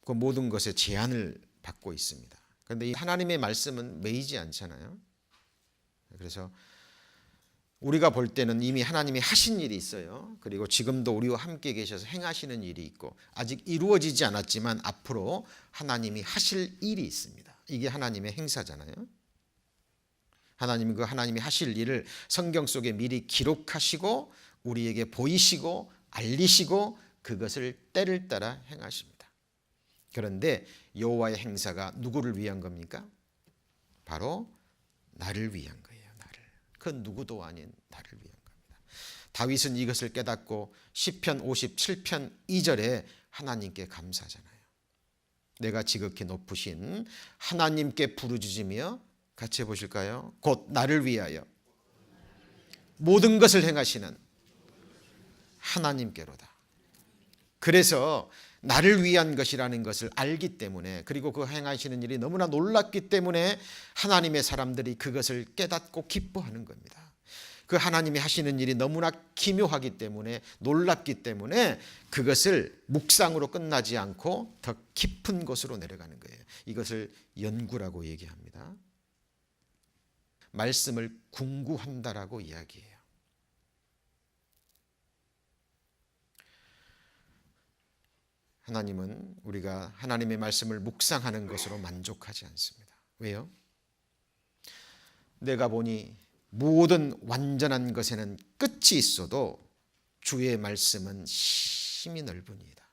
그 모든 것에 제한을 받고 있습니다. 그런데 이 하나님의 말씀은 매이지 않잖아요. 그래서 우리가 볼 때는 이미 하나님이 하신 일이 있어요. 그리고 지금도 우리와 함께 계셔서 행하시는 일이 있고 아직 이루어지지 않았지만 앞으로 하나님이 하실 일이 있습니다. 이게 하나님의 행사잖아요. 하나님은 그 하나님이 하실 일을 성경 속에 미리 기록하시고 우리에게 보이시고 알리시고 그것을 때를 따라 행하십니다. 그런데 여호와의 행사가 누구를 위한 겁니까? 바로 나를 위한 거예요. 나를. 그 누구도 아닌 나를 위한 겁니다. 다윗은 이것을 깨닫고 시편 57편 2절에 하나님께 감사하잖아요. 내가 지극히 높으신 하나님께 부르짖으며 같이 해보실까요? 곧 나를 위하여 모든 것을 행하시는 하나님께로다. 그래서 나를 위한 것이라는 것을 알기 때문에 그리고 그 행하시는 일이 너무나 놀랍기 때문에 하나님의 사람들이 그것을 깨닫고 기뻐하는 겁니다. 그 하나님이 하시는 일이 너무나 기묘하기 때문에 놀랍기 때문에 그것을 묵상으로 끝나지 않고 더 깊은 곳으로 내려가는 거예요. 이것을 연구라고 얘기합니다. 말씀을 궁구한다라고 이야기해요. 하나님은 우리가 하나님의 말씀을 묵상하는 것으로 만족하지 않습니다. 왜요? 내가 보니 모든 완전한 것에는 끝이 있어도 주의 말씀은 심히 넓으니이다.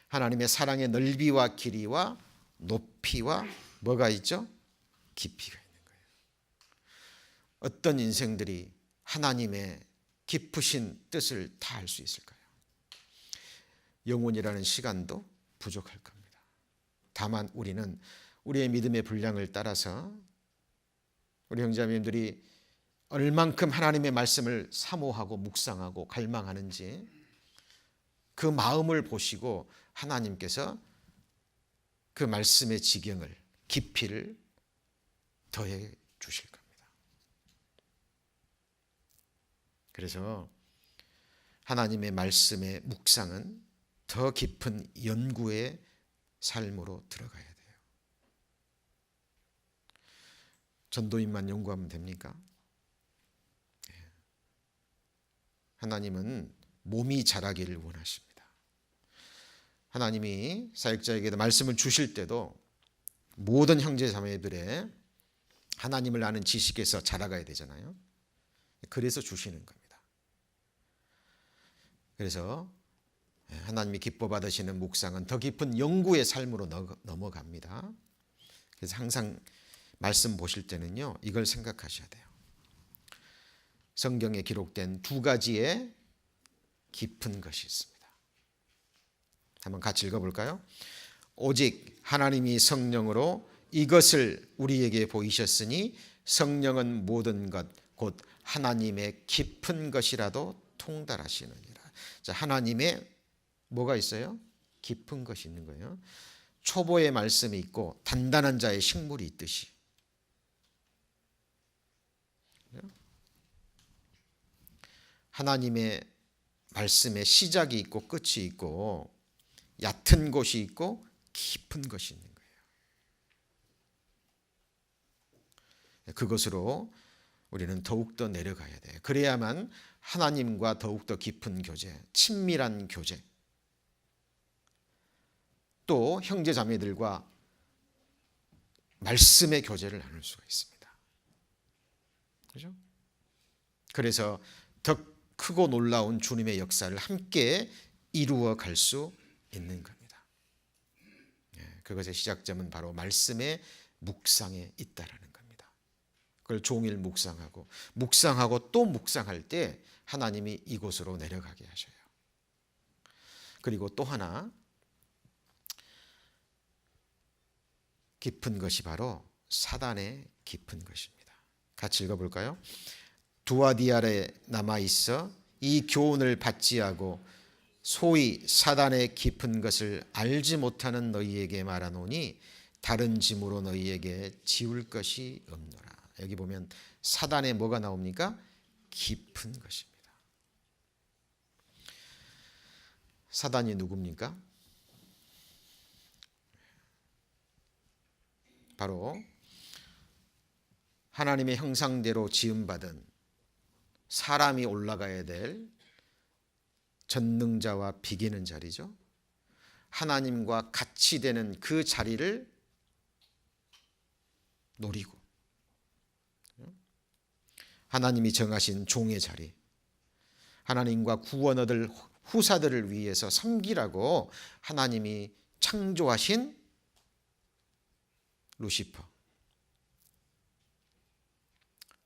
하나님의 사랑의 넓이와 길이와 높이와 뭐가 있죠? 깊이가 있는 거예요. 어떤 인생들이 하나님의 깊으신 뜻을 다 알 수 있을까요? 영혼이라는 시간도 부족할 겁니다. 다만 우리는 우리의 믿음의 분량을 따라서 우리 형제자매님들이 얼만큼 하나님의 말씀을 사모하고 묵상하고 갈망하는지 그 마음을 보시고 하나님께서 그 말씀의 지경을 깊이를 더해 주실 겁니다. 그래서 하나님의 말씀의 묵상은 더 깊은 연구의 삶으로 들어가야 돼요. 전도인만 연구하면 됩니까? 하나님은 몸이 자라기를 원하십니다. 하나님이 사역자에게도 말씀을 주실 때도 모든 형제 자매들의 하나님을 아는 지식에서 자라가야 되잖아요. 그래서 주시는 겁니다. 그래서 하나님이 기뻐 받으시는 묵상은 더 깊은 연구의 삶으로 넘어갑니다. 그래서 항상 말씀 보실 때는요, 이걸 생각하셔야 돼요. 성경에 기록된 두 가지의 깊은 것이 있습니다. 한번 같이 읽어볼까요? 오직 하나님이 성령으로 이것을 우리에게 보이셨으니 성령은 모든 것 곧 하나님의 깊은 것이라도 통달하시느니라. 자, 하나님의 뭐가 있어요? 깊은 것이 있는 거예요. 초보의 말씀이 있고 단단한 자의 식물이 있듯이. 하나님의 말씀에 시작이 있고 끝이 있고 얕은 곳이 있고 깊은 것이 있는 거예요. 그것으로 우리는 더욱더 내려가야 돼요. 그래야만 하나님과 더욱더 깊은 교제, 친밀한 교제, 또 형제 자매들과 말씀의 교제를 나눌 수가 있습니다. 그렇죠? 그래서 더 크고 놀라운 주님의 역사를 함께 이루어 갈 수 있는 겁니다. 그것의 시작점은 바로 말씀의 묵상에 있다라는 겁니다. 그걸 종일 묵상하고 또 묵상할 때 하나님이 이곳으로 내려가게 하셔요. 그리고 또 하나 깊은 것이 바로 사단의 깊은 것입니다. 같이 읽어볼까요? 두아디아에 남아있어 이 교훈을 받지 하고 소위 사단의 깊은 것을 알지 못하는 너희에게 말하노니 다른 짐으로 너희에게 지울 것이 없노라. 여기 보면 사단의 뭐가 나옵니까? 깊은 것입니다. 사단이 누굽니까? 바로 하나님의 형상대로 지음받은 사람이 올라가야 될 전능자와 비기는 자리죠. 하나님과 같이 되는 그 자리를 노리고 하나님이 정하신 종의 자리, 하나님과 구원 얻을 후사들을 위해서 섬기라고 하나님이 창조하신 루시퍼,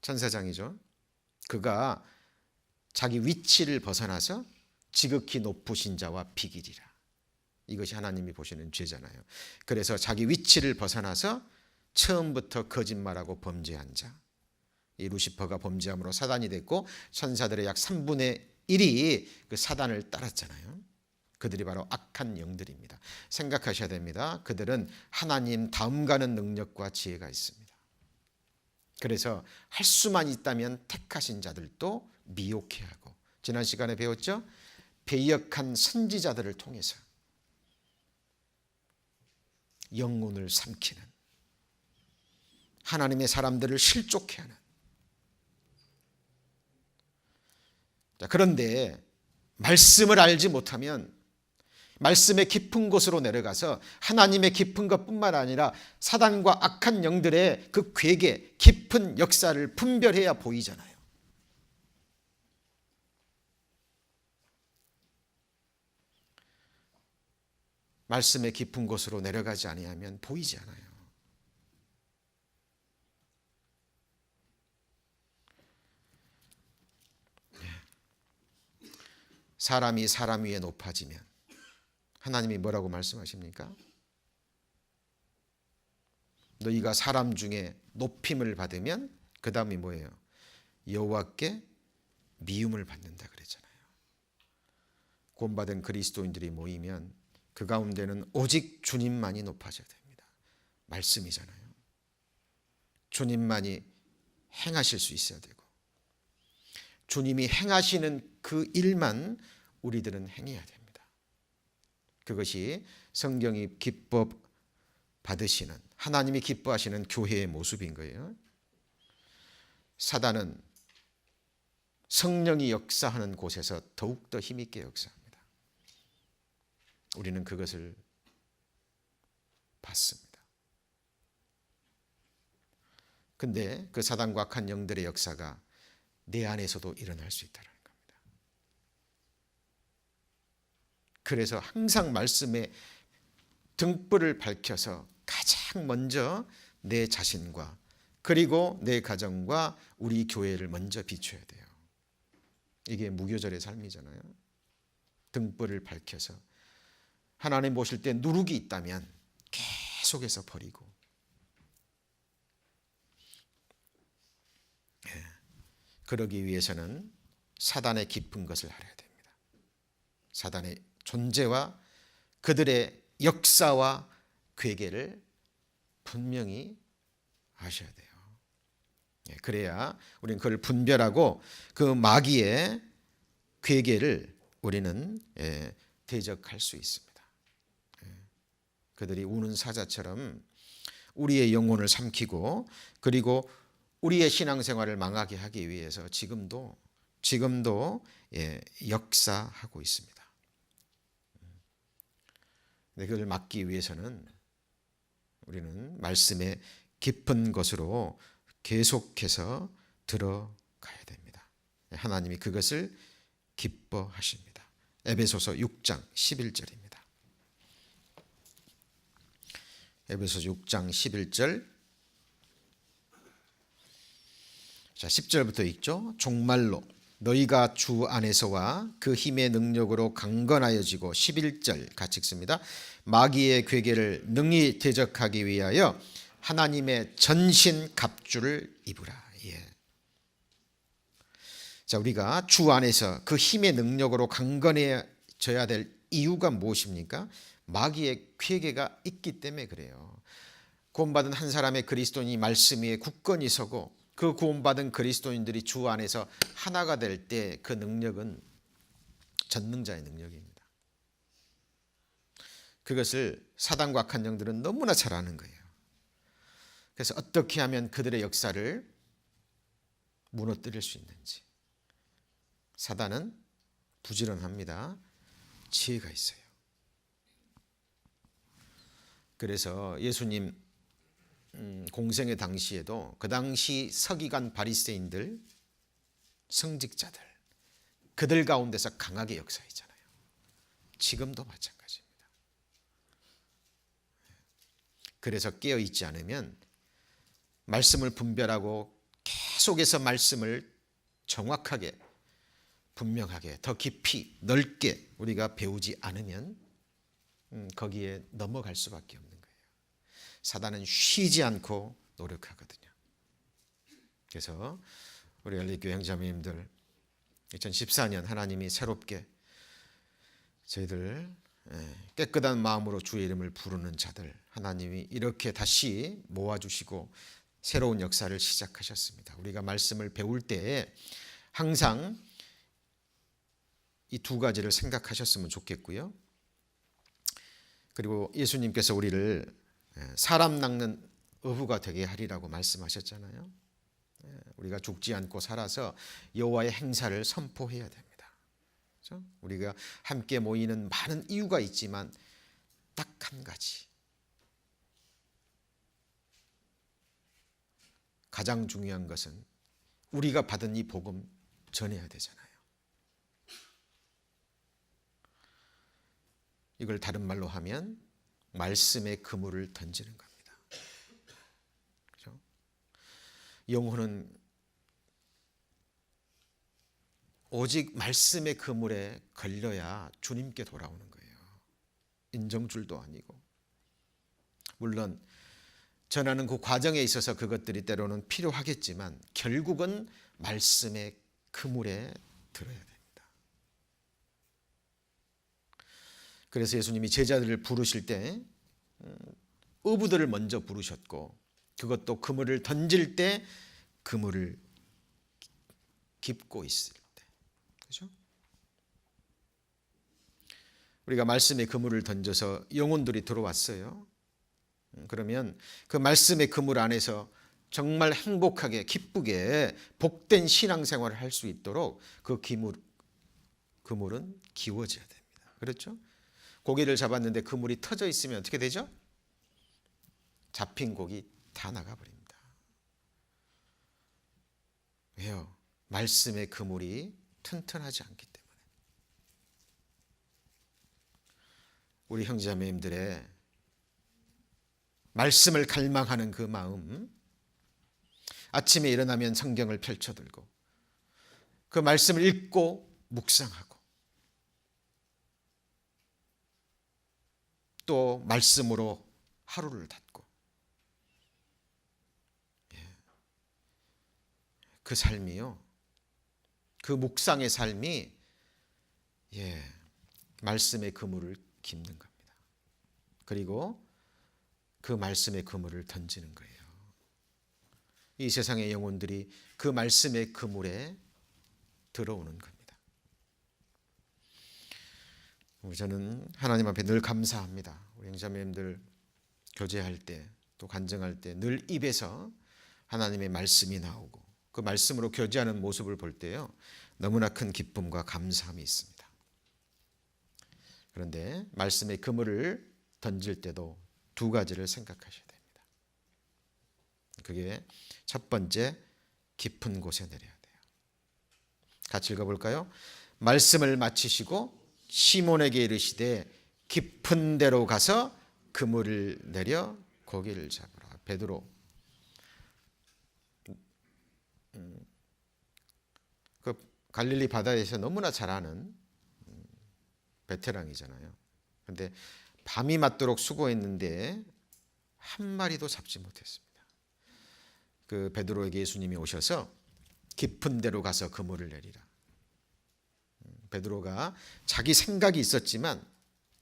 천사장이죠. 그가 자기 위치를 벗어나서 지극히 높으신 자와 비기리라. 이것이 하나님이 보시는 죄잖아요. 그래서 자기 위치를 벗어나서 처음부터 거짓말하고 범죄한 자, 이 루시퍼가 범죄함으로 사단이 됐고 천사들의 약 3분의 1이 그 사단을 따랐잖아요. 그들이 바로 악한 영들입니다. 생각하셔야 됩니다. 그들은 하나님 다음 가는 능력과 지혜가 있습니다. 그래서 할 수만 있다면 택하신 자들도 미혹해하고, 지난 시간에 배웠죠? 배역한 선지자들을 통해서 영혼을 삼키는, 하나님의 사람들을 실족해 하는. 자, 그런데 말씀을 알지 못하면 말씀의 깊은 곳으로 내려가서 하나님의 깊은 것뿐만 아니라 사단과 악한 영들의 그 괴계, 깊은 역사를 분별해야 보이잖아요. 말씀의 깊은 곳으로 내려가지 아니하면 보이지 않아요. 사람이 사람 위에 높아지면 하나님이 뭐라고 말씀하십니까? 너희가 사람 중에 높임을 받으면 그 다음이 뭐예요? 여호와께 미움을 받는다 그랬잖아요. 구원받은 그리스도인들이 모이면 그 가운데는 오직 주님만이 높아져야 됩니다. 말씀이잖아요. 주님만이 행하실 수 있어야 되고 주님이 행하시는 그 일만 우리들은 행해야 됩니다. 그것이 성경이 기뻐 받으시는, 하나님이 기뻐하시는 교회의 모습인 거예요. 사단은 성령이 역사하는 곳에서 더욱더 힘있게 역사합니다. 우리는 그것을 받습니다. 근데 그 사단과 악한 영들의 역사가 내 안에서도 일어날 수 있다는 겁니다. 그래서 항상 말씀에 등불을 밝혀서 가장 먼저 내 자신과 그리고 내 가정과 우리 교회를 먼저 비춰야 돼요. 이게 무교절의 삶이잖아요. 등불을 밝혀서 하나님 보실 때 누룩이 있다면 계속해서 버리고, 그러기 위해서는 사단의 깊은 것을 알아야 됩니다. 사단의 존재와 그들의 역사와 괴계를 분명히 아셔야 돼요. 그래야 우리는 그걸 분별하고 그 마귀의 괴계를 우리는 대적할 수 있습니다. 그들이 우는 사자처럼 우리의 영혼을 삼키고 그리고 우리의 신앙생활을 망하게 하기 위해서 지금도 역사하고 있습니다. 그걸 막기 위해서는 우리는 말씀의 깊은 것으로 계속해서 들어가야 됩니다. 하나님이 그것을 기뻐하십니다. 에베소서 6장 11절입니다. 에베소서 6장 11절. 자, 10절부터 읽죠. 종말로 너희가 주 안에서와 그 힘의 능력으로 강건하여지고, 11절 같이 읽습니다. 마귀의 괴계를 능히 대적하기 위하여 하나님의 전신 갑주를 입으라. 자, 우리가 주 안에서 그 힘의 능력으로 강건해져야 될 이유가 무엇입니까? 마귀의 괴계가 있기 때문에 그래요. 구원받은 한 사람의 그리스도인이 말씀 위에 굳건히 서고 그 구원받은 그리스도인들이 주 안에서 하나가 될 때 그 능력은 전능자의 능력입니다. 그것을 사단과 악한 영들은 너무나 잘 아는 거예요. 그래서 어떻게 하면 그들의 역사를 무너뜨릴 수 있는지. 사단은 부지런합니다. 지혜가 있어요. 그래서 예수님 공생의 당시에도 그 당시 서기관 바리새인들, 성직자들, 그들 가운데서 강하게 역사했잖아요. 지금도 마찬가지입니다. 그래서 깨어있지 않으면 말씀을 분별하고 계속해서 말씀을 정확하게, 분명하게, 더 깊이, 넓게 우리가 배우지 않으면 거기에 넘어갈 수밖에 없는 거예요. 사단은 쉬지 않고 노력하거든요. 그래서 우리 열리교회 형제자매님들, 2014년 하나님이 새롭게 저희들 깨끗한 마음으로 주의 이름을 부르는 자들, 하나님이 이렇게 다시 모아주시고 새로운 역사를 시작하셨습니다. 우리가 말씀을 배울 때에 항상 이 두 가지를 생각하셨으면 좋겠고요. 그리고 예수님께서 우리를 사람 낚는 어부가 되게 하리라고 말씀하셨잖아요. 우리가 죽지 않고 살아서 여호와의 행사를 선포해야 됩니다. 그렇죠? 우리가 함께 모이는 많은 이유가 있지만 딱 한 가지, 가장 중요한 것은 우리가 받은 이 복음 전해야 되잖아요. 이걸 다른 말로 하면 말씀의 그물을 던지는 겁니다. 그렇죠? 영혼은 오직 말씀의 그물에 걸려야 주님께 돌아오는 거예요. 인정줄도 아니고. 물론 전하는 그 과정에 있어서 그것들이 때로는 필요하겠지만 결국은 말씀의 그물에 들어야 됩니다. 그래서 예수님이 제자들을 부르실 때 어부들을 먼저 부르셨고, 그것도 그물을 던질 때 그물을 깁고 있을 때, 그렇죠? 우리가 말씀의 그물을 던져서 영혼들이 들어왔어요. 그러면 그 말씀의 그물 안에서 정말 행복하게 기쁘게 복된 신앙생활을 할 수 있도록 그 그물은 기워져야 됩니다. 그렇죠? 고기를 잡았는데 그물이 터져 있으면 어떻게 되죠? 잡힌 고기 다 나가버립니다. 왜요? 말씀의 그물이 튼튼하지 않기 때문에. 우리 형제자매님들의 말씀을 갈망하는 그 마음, 아침에 일어나면 성경을 펼쳐들고 그 말씀을 읽고 묵상하고 또 말씀으로 하루를 닫고, 그 삶이요, 그 묵상의 삶이 말씀의 그물을 깁는 겁니다. 그리고 그 말씀의 그물을 던지는 거예요. 이 세상의 영혼들이 그 말씀의 그물에 들어오는 겁니다. 저는 하나님 앞에 늘 감사합니다. 우리 형제자매님들 교제할 때 또 간증할 때 늘 입에서 하나님의 말씀이 나오고 그 말씀으로 교제하는 모습을 볼 때요, 너무나 큰 기쁨과 감사함이 있습니다. 그런데 말씀의 그물을 던질 때도 두 가지를 생각하셔야 됩니다. 그게 첫 번째, 깊은 곳에 내려야 돼요. 같이 읽어볼까요? 말씀을 마치시고 시몬에게 이르시되 깊은 데로 가서 그물을 내려 고기를 잡으라. 베드로, 그 갈릴리 바다에서 너무나 잘 아는 베테랑이잖아요. 그런데 밤이 맞도록 수고했는데 한 마리도 잡지 못했습니다. 그 베드로에게 예수님이 오셔서 깊은 데로 가서 그물을 내리라. 베드로가 자기 생각이 있었지만,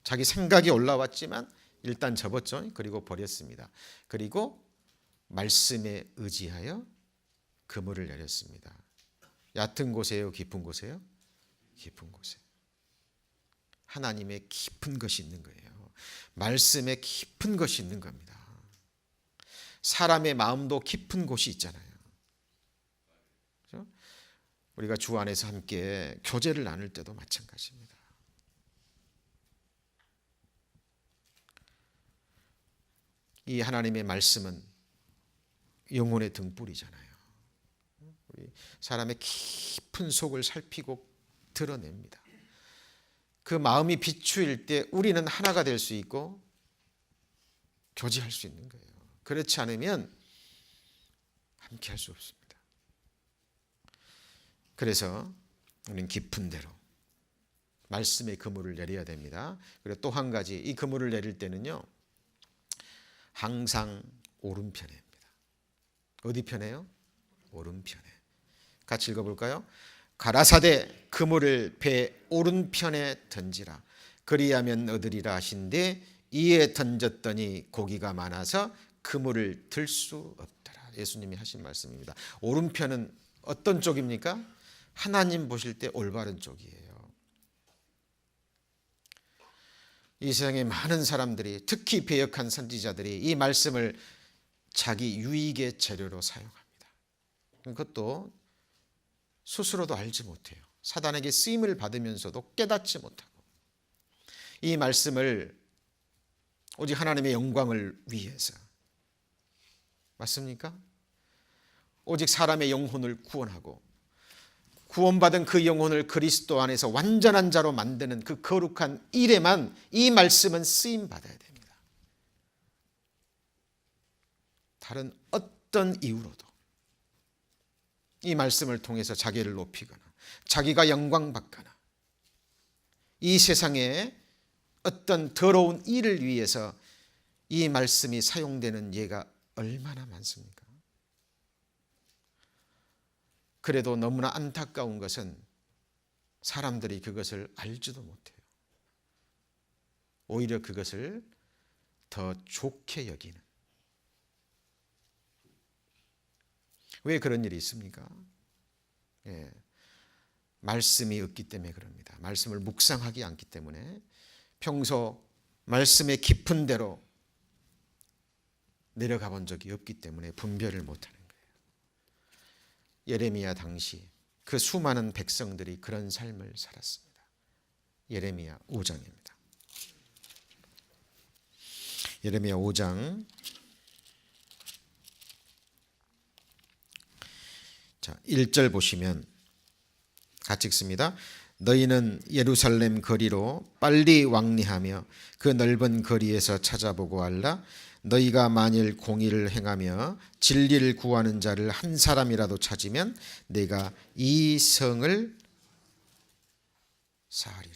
자기 생각이 올라왔지만 일단 접었죠. 그리고 버렸습니다. 그리고 말씀에 의지하여 그물을 내렸습니다. 얕은 곳에요, 깊은 곳에요? 깊은 곳에. 하나님의 깊은 것이 있는 거예요. 말씀에 깊은 것이 있는 겁니다. 사람의 마음도 깊은 곳이 있잖아요. 그렇죠? 우리가 주 안에서 함께 교제를 나눌 때도 마찬가지입니다. 이 하나님의 말씀은 영혼의 등불이잖아요. 우리 사람의 깊은 속을 살피고 드러냅니다. 그 마음이 비추일 때 우리는 하나가 될 수 있고 교제할 수 있는 거예요. 그렇지 않으면 함께 할 수 없습니다. 그래서 우리는 깊은 데로 말씀의 그물을 내려야 됩니다. 그리고 또 한 가지, 이 그물을 내릴 때는요, 항상 오른편에입니다. 어디 편에요? 오른편에. 같이 읽어볼까요? 가라사대 그물을 배 오른편에 던지라. 그리하면 얻으리라 하신데 이에 던졌더니 고기가 많아서 그물을 들 수 없더라. 예수님이 하신 말씀입니다. 오른편은 어떤 쪽입니까? 하나님 보실 때 올바른 쪽이에요. 이 세상에 많은 사람들이, 특히 배역한 선지자들이 이 말씀을 자기 유익의 재료로 사용합니다. 그것도 스스로도 알지 못해요. 사단에게 쓰임을 받으면서도 깨닫지 못하고, 이 말씀을 오직 하나님의 영광을 위해서, 맞습니까? 오직 사람의 영혼을 구원하고 구원받은 그 영혼을 그리스도 안에서 완전한 자로 만드는 그 거룩한 일에만 이 말씀은 쓰임 받아야 됩니다. 다른 어떤 이유로도 이 말씀을 통해서 자기를 높이거나 자기가 영광받거나 이 세상에 어떤 더러운 일을 위해서 이 말씀이 사용되는 예가 얼마나 많습니까? 그래도 너무나 안타까운 것은 사람들이 그것을 알지도 못해요. 오히려 그것을 더 좋게 여기는. 왜 그런 일이 있습니까? 말씀이 없기 때문에 그럽니다. 말씀을 묵상하지 않기 때문에, 평소 말씀의 깊은 데로 내려가 본 적이 없기 때문에 분별을 못하는 거예요. 예레미야 당시 그 수많은 백성들이 그런 삶을 살았습니다. 예레미야 5장입니다. 예레미야 5장 자, 1절 보시면 같이 읽습니다. 너희는 예루살렘 거리로 빨리 왕래하며 그 넓은 거리에서 찾아보고 알라. 너희가 만일 공의를 행하며 진리를 구하는 자를 한 사람이라도 찾으면 내가 이 성을 사하리라.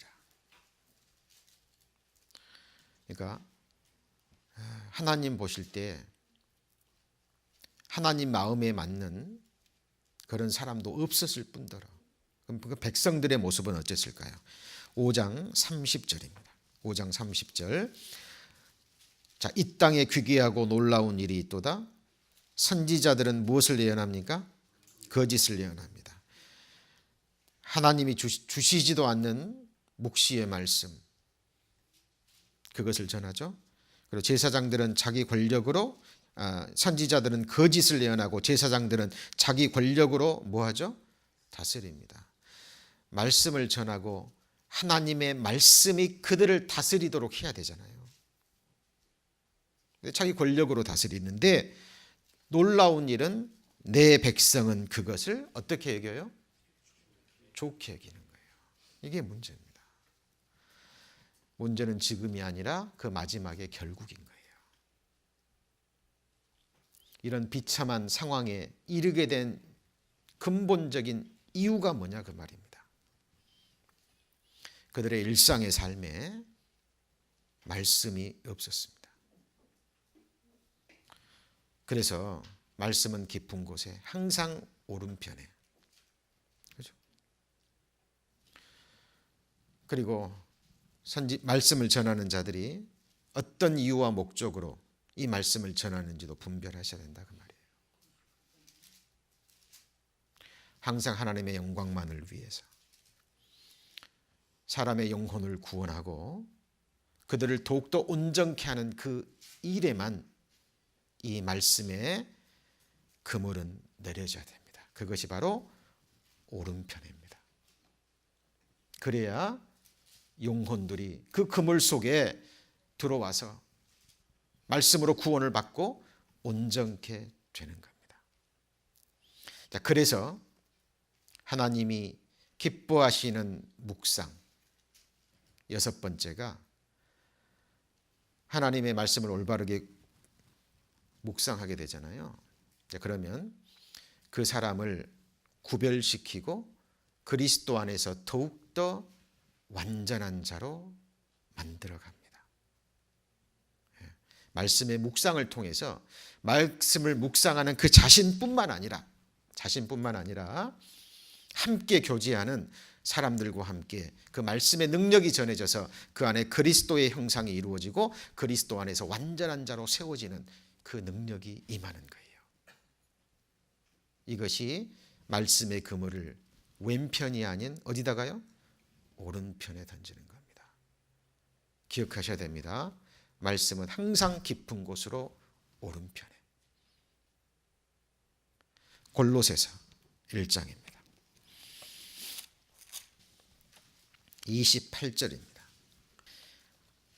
그러니까 하나님 보실 때 하나님 마음에 맞는 그런 사람도 없었을 뿐더러 그럼 그 백성들의 모습은 어땠을까요? 5장 30절입니다. 5장 30절. 자, 이 땅에 귀귀하고 놀라운 일이 있도다. 선지자들은 무엇을 예언합니까? 거짓을 예언합니다. 하나님이 주시지도 않는 묵시의 말씀, 그것을 전하죠. 그리고 제사장들은 자기 권력으로, 선지자들은 거짓을 예언하고 제사장들은 자기 권력으로 뭐하죠? 다스립니다. 말씀을 전하고 하나님의 말씀이 그들을 다스리도록 해야 되잖아요. 자기 권력으로 다스리는데 놀라운 일은 내 백성은 그것을 어떻게 여겨요? 좋게 여기는 거예요. 이게 문제입니다. 문제는 지금이 아니라 그 마지막의 결국인 거예요. 이런 비참한 상황에 이르게 된 근본적인 이유가 뭐냐 그 말입니다. 그들의 일상의 삶에 말씀이 없었습니다. 그래서 말씀은 깊은 곳에 항상 오른편에, 그렇죠? 그리고 말씀을 전하는 자들이 어떤 이유와 목적으로 이 말씀을 전하는지도 분별하셔야 된다 그 말이에요. 항상 하나님의 영광만을 위해서 사람의 영혼을 구원하고 그들을 더욱더 온전케 하는 그 일에만 이 말씀의 그물은 내려져야 됩니다. 그것이 바로 오른편입니다. 그래야 영혼들이 그 그물 속에 들어와서 말씀으로 구원을 받고 온전케 되는 겁니다. 자, 그래서 하나님이 기뻐하시는 묵상, 여섯 번째가 하나님의 말씀을 올바르게 묵상하게 되잖아요. 그러면 그 사람을 구별시키고 그리스도 안에서 더욱더 완전한 자로 만들어갑니다. 말씀의 묵상을 통해서 말씀을 묵상하는 그 자신뿐만 아니라 함께 교제하는 사람들과 함께 그 말씀의 능력이 전해져서 그 안에 그리스도의 형상이 이루어지고 그리스도 안에서 완전한 자로 세워지는 그 능력이 임하는 거예요. 이것이 말씀의 그물을 왼편이 아닌 어디다가요? 오른편에 던지는 겁니다. 기억하셔야 됩니다. 말씀은 항상 깊은 곳으로 오른편에. 골로새서 1장입니다. 28절입니다.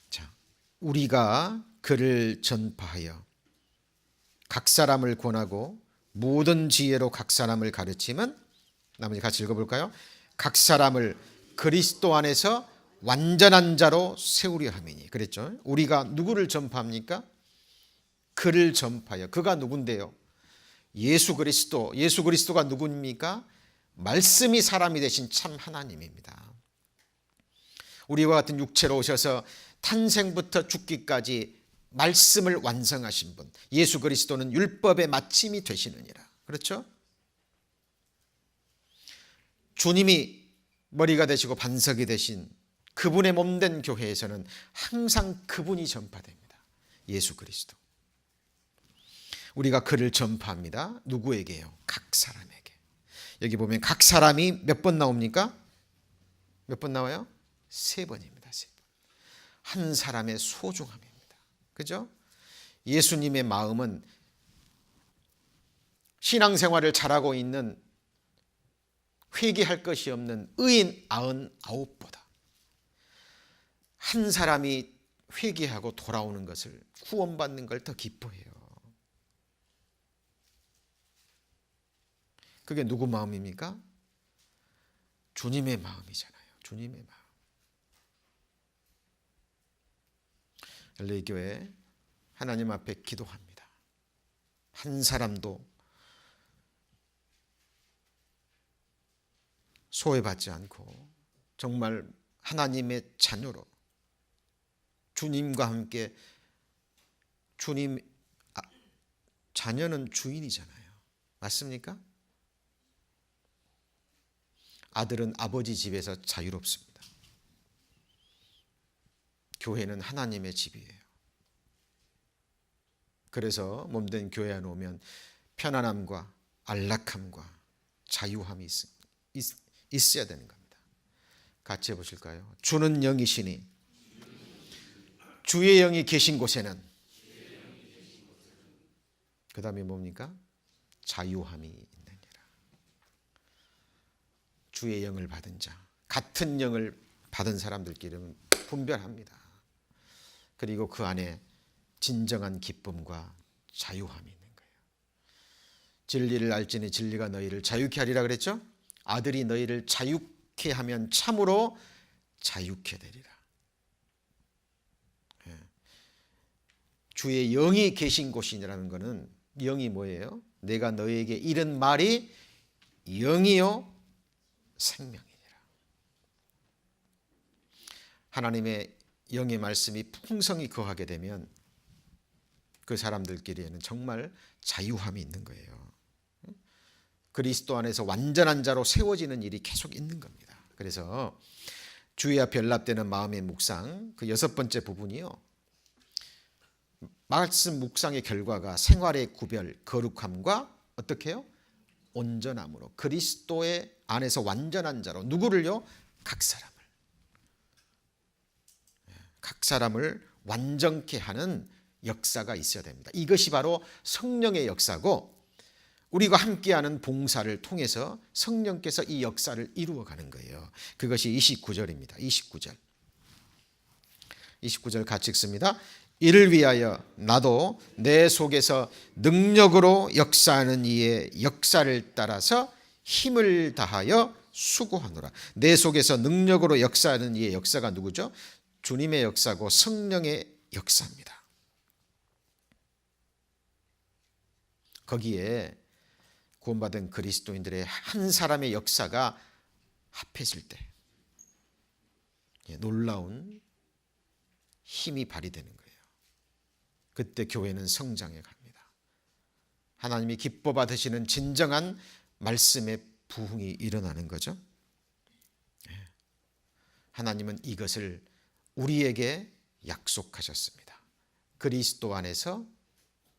자, 우리가 그를 전파하여 각 사람을 권하고 모든 지혜로 각 사람을 가르치면, 나머지 같이 읽어볼까요? 각 사람을 그리스도 안에서 완전한 자로 세우려 함이니. 그랬죠? 우리가 누구를 전파합니까? 그를 전파하여. 그가 누군데요? 예수 그리스도. 예수 그리스도가 누구입니까? 말씀이 사람이 되신 참 하나님입니다. 우리와 같은 육체로 오셔서 탄생부터 죽기까지 말씀을 완성하신 분, 예수 그리스도는 율법의 마침이 되시느니라. 그렇죠? 주님이 머리가 되시고 반석이 되신 그분의 몸된 교회에서는 항상 그분이 전파됩니다. 예수 그리스도. 우리가 그를 전파합니다. 누구에게요? 각 사람에게. 여기 보면 각 사람이 몇 번 나옵니까? 몇 번 나와요? 3번입니다. 3번. 한 사람의 소중함입니다. 그죠? 예수님의 마음은 신앙생활을 잘하고 있는 회개할 것이 없는 의인 99보다 한 사람이 회개하고 돌아오는 것을, 구원받는 걸 더 기뻐해요. 그게 누구 마음입니까? 주님의 마음이잖아요. 주님의 마음. LA 교회 하나님 앞에 기도합니다. 한 사람도 소외받지 않고 정말 하나님의 자녀로 주님과 함께, 자녀는 주인이잖아요. 맞습니까? 아들은 아버지 집에서 자유롭습니다. 교회는 하나님의 집이에요. 그래서 몸된 교회 안에 오면 편안함과 안락함과 자유함이 있어야 되는 겁니다. 같이 해보실까요? 주는 영이시니 주의 영이 계신 곳에는, 그 다음에 뭡니까? 자유함이 있느니라. 주의 영을 받은 자, 같은 영을 받은 사람들끼리는 분별합니다. 그리고 그 안에 진정한 기쁨과 자유함이 있는 거예요. 진리를 알지니 진리가 너희를 자유케 하리라 그랬죠? 아들이 너희를 자유케 하면 참으로 자유케 되리라. 주의 영이 계신 곳이라는 것은, 영이 뭐예요? 내가 너희에게 이른 말이 영이요 생명이니라. 하나님의 영의 말씀이 풍성히 거하게 되면 그 사람들끼리에는 정말 자유함이 있는 거예요. 그리스도 안에서 완전한 자로 세워지는 일이 계속 있는 겁니다. 그래서 주의 앞에 연락되는 마음의 묵상, 그 6번째 부분이요, 말씀 묵상의 결과가 생활의 구별, 거룩함과 어떻게 해요? 온전함으로, 그리스도의 안에서 완전한 자로, 누구를요? 각 사람을 완전케 하는 역사가 있어야 됩니다. 이것이 바로 성령의 역사고, 우리가 함께하는 봉사를 통해서 성령께서 이 역사를 이루어가는 거예요. 그것이 29절입니다. 29절 같이 읽습니다. 이를 위하여 나도 내 속에서 능력으로 역사하는 이의 역사를 따라서 힘을 다하여 수고하노라. 내 속에서 능력으로 역사하는 이의 역사가 누구죠? 주님의 역사고 성령의 역사입니다. 거기에 구원받은 그리스도인들의 한 사람의 역사가 합해질 때 놀라운 힘이 발휘되는 거예요. 그때 교회는 성장해 갑니다. 하나님이 기뻐 받으시는 진정한 말씀의 부흥이 일어나는 거죠. 하나님은 이것을 우리에게 약속하셨습니다. 그리스도 안에서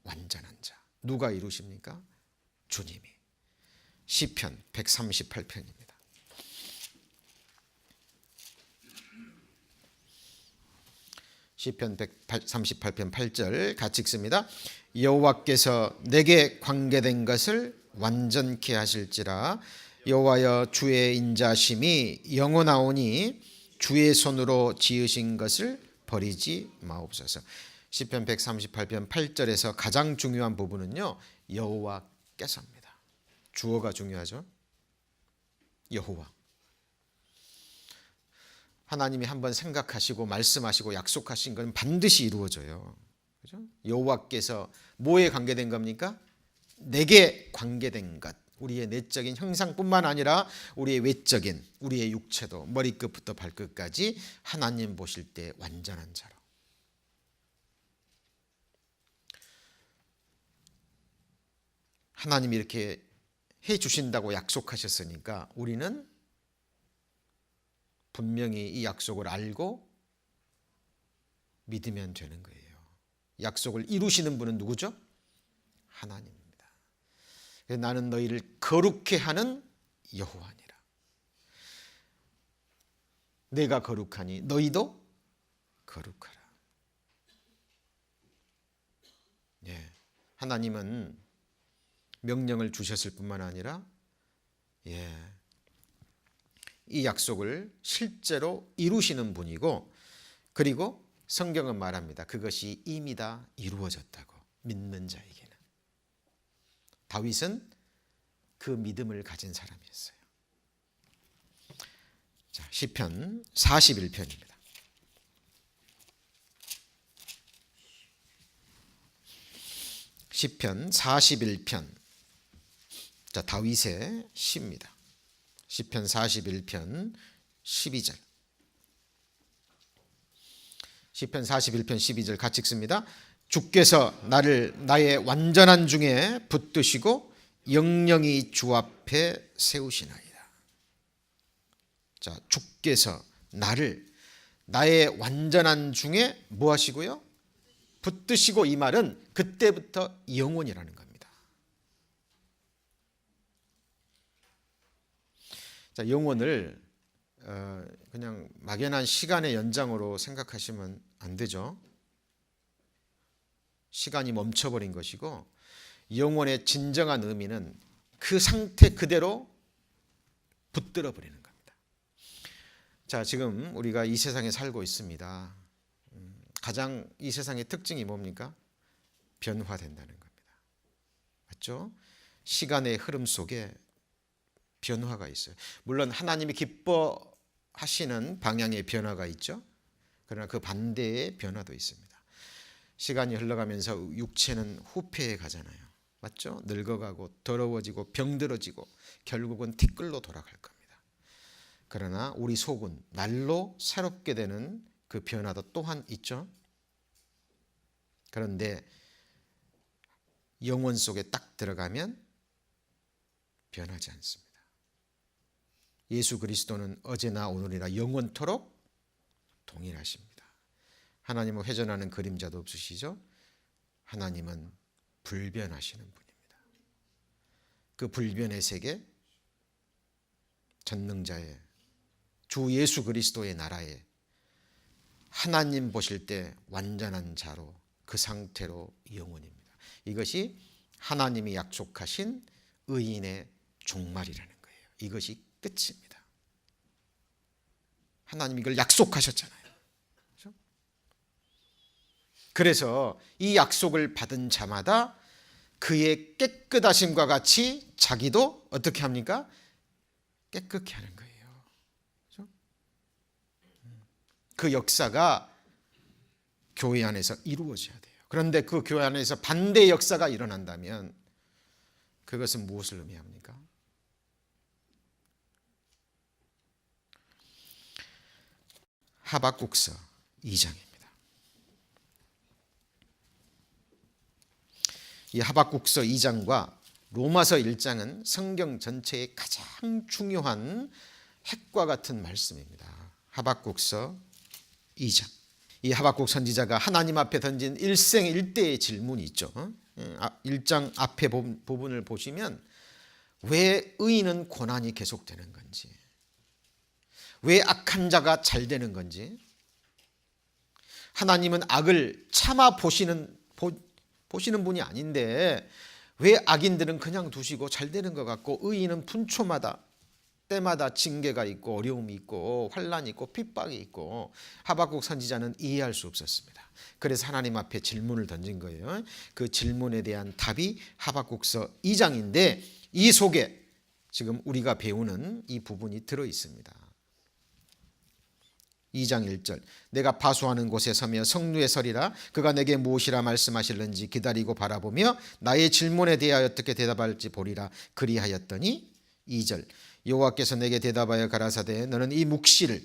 완전한 자. 누가 이루십니까? 주님이. 시편 138편입니다. 시편 138편 8절 같이 읽습니다. 여호와께서 내게 관계된 것을 완전케 하실지라. 여호와여 주의 인자심이 영원하오니 주의 손으로 지으신 것을 버리지 마옵소서. 시편 138편 8절에서 가장 중요한 부분은요, 여호와께서입니다. 주어가 중요하죠. 여호와. 하나님이 한번 생각하시고 말씀하시고 약속하신 건 반드시 이루어져요. 그죠? 여호와께서 뭐에 관계된 겁니까? 내게 관계된 것. 우리의 내적인 형상뿐만 아니라 우리의 외적인, 우리의 육체도 머리끝부터 발끝까지 하나님 보실 때 완전한 자로. 하나님이 이렇게 해 주신다고 약속하셨으니까 우리는 분명히 이 약속을 알고 믿으면 되는 거예요. 약속을 이루시는 분은 누구죠? 하나님입니다. 나는 너희를 거룩해 하는 여호와니라. 내가 거룩하니 너희도 거룩하라. 예, 하나님은 명령을 주셨을 뿐만 아니라 이 약속을 실제로 이루시는 분이고, 그리고 성경은 말합니다. 그것이 이미 다 이루어졌다고. 믿는 자에게는. 다윗은 그 믿음을 가진 사람이었어요. 자, 시편 41편입니다. 시편 41편. 자, 다윗의 시입니다. 시편 41편 12절. 시편 41편 12절 같이 읽습니다. 주께서 나를 나의 완전한 중에 붙드시고 영영이 주 앞에 세우시나이다. 자, 주께서 나를 나의 완전한 중에 뭐 하시고요? 붙드시고, 이 말은 그때부터 영원이라는 겁니다. 자, 영원을 그냥 막연한 시간의 연장으로 생각하시면 안 되죠. 시간이 멈춰버린 것이고, 영원의 진정한 의미는 그 상태 그대로 붙들어 버리는 겁니다. 자, 지금 우리가 이 세상에 살고 있습니다. 가장 이 세상의 특징이 뭡니까? 변화된다는 겁니다. 맞죠? 시간의 흐름 속에 변화가 있어요. 물론 하나님이 기뻐하시는 방향의 변화가 있죠. 그러나 그 반대의 변화도 있습니다. 시간이 흘러가면서 육체는 후패에 가잖아요. 맞죠? 늙어가고 더러워지고 병들어지고 결국은 티끌로 돌아갈 겁니다. 그러나 우리 속은 날로 새롭게 되는 그 변화도 또한 있죠. 그런데 영혼 속에 딱 들어가면 변하지 않습니다. 예수 그리스도는 어제나 오늘이나 영원토록 동일하십니다. 하나님은 회전하는 그림자도 없으시죠. 하나님은 불변하시는 분입니다. 그 불변의 세계, 전능자의 주 예수 그리스도의 나라에 하나님 보실 때 완전한 자로, 그 상태로 영원입니다. 이것이 하나님이 약속하신 의인의 종말이라는 거예요. 이것이 끝입니다. 하나님이 이걸 약속하셨잖아요. 그렇죠? 그래서 이 약속을 받은 자마다 그의 깨끗하심과 같이 자기도 어떻게 합니까? 깨끗게 하는 거예요. 그렇죠? 그 역사가 교회 안에서 이루어져야 돼요. 그런데 그 교회 안에서 반대의 역사가 일어난다면 그것은 무엇을 의미합니까? 하박국서 2장입니다. 이 하박국서 2장과 로마서 1장은 성경 전체의 가장 중요한 핵과 같은 말씀입니다. 하박국서 2장. 이 하박국 선지자가 하나님 앞에 던진 일생일대의 질문이 있죠. 1장 앞에 부분을 보시면 왜 의인은 고난이 계속되는 건지, 왜 악한 자가 잘 되는 건지, 하나님은 악을 참아 보시는 분이 아닌데 왜 악인들은 그냥 두시고 잘 되는 것 같고 의인은 분초마다 때마다 징계가 있고 어려움이 있고 환난이 있고 핍박이 있고. 하박국 선지자는 이해할 수 없었습니다. 그래서 하나님 앞에 질문을 던진 거예요. 그 질문에 대한 답이 하박국서 2장인데 이 속에 지금 우리가 배우는 이 부분이 들어 있습니다. 2장 1절. 내가 파수하는 곳에 서며 성루에 서리라. 그가 내게 무엇이라 말씀하실는지 기다리고 바라보며 나의 질문에 대하여 어떻게 대답할지 보리라. 그리하였더니 2절. 여호와께서 내게 대답하여 가라사대 너는 이 묵시를,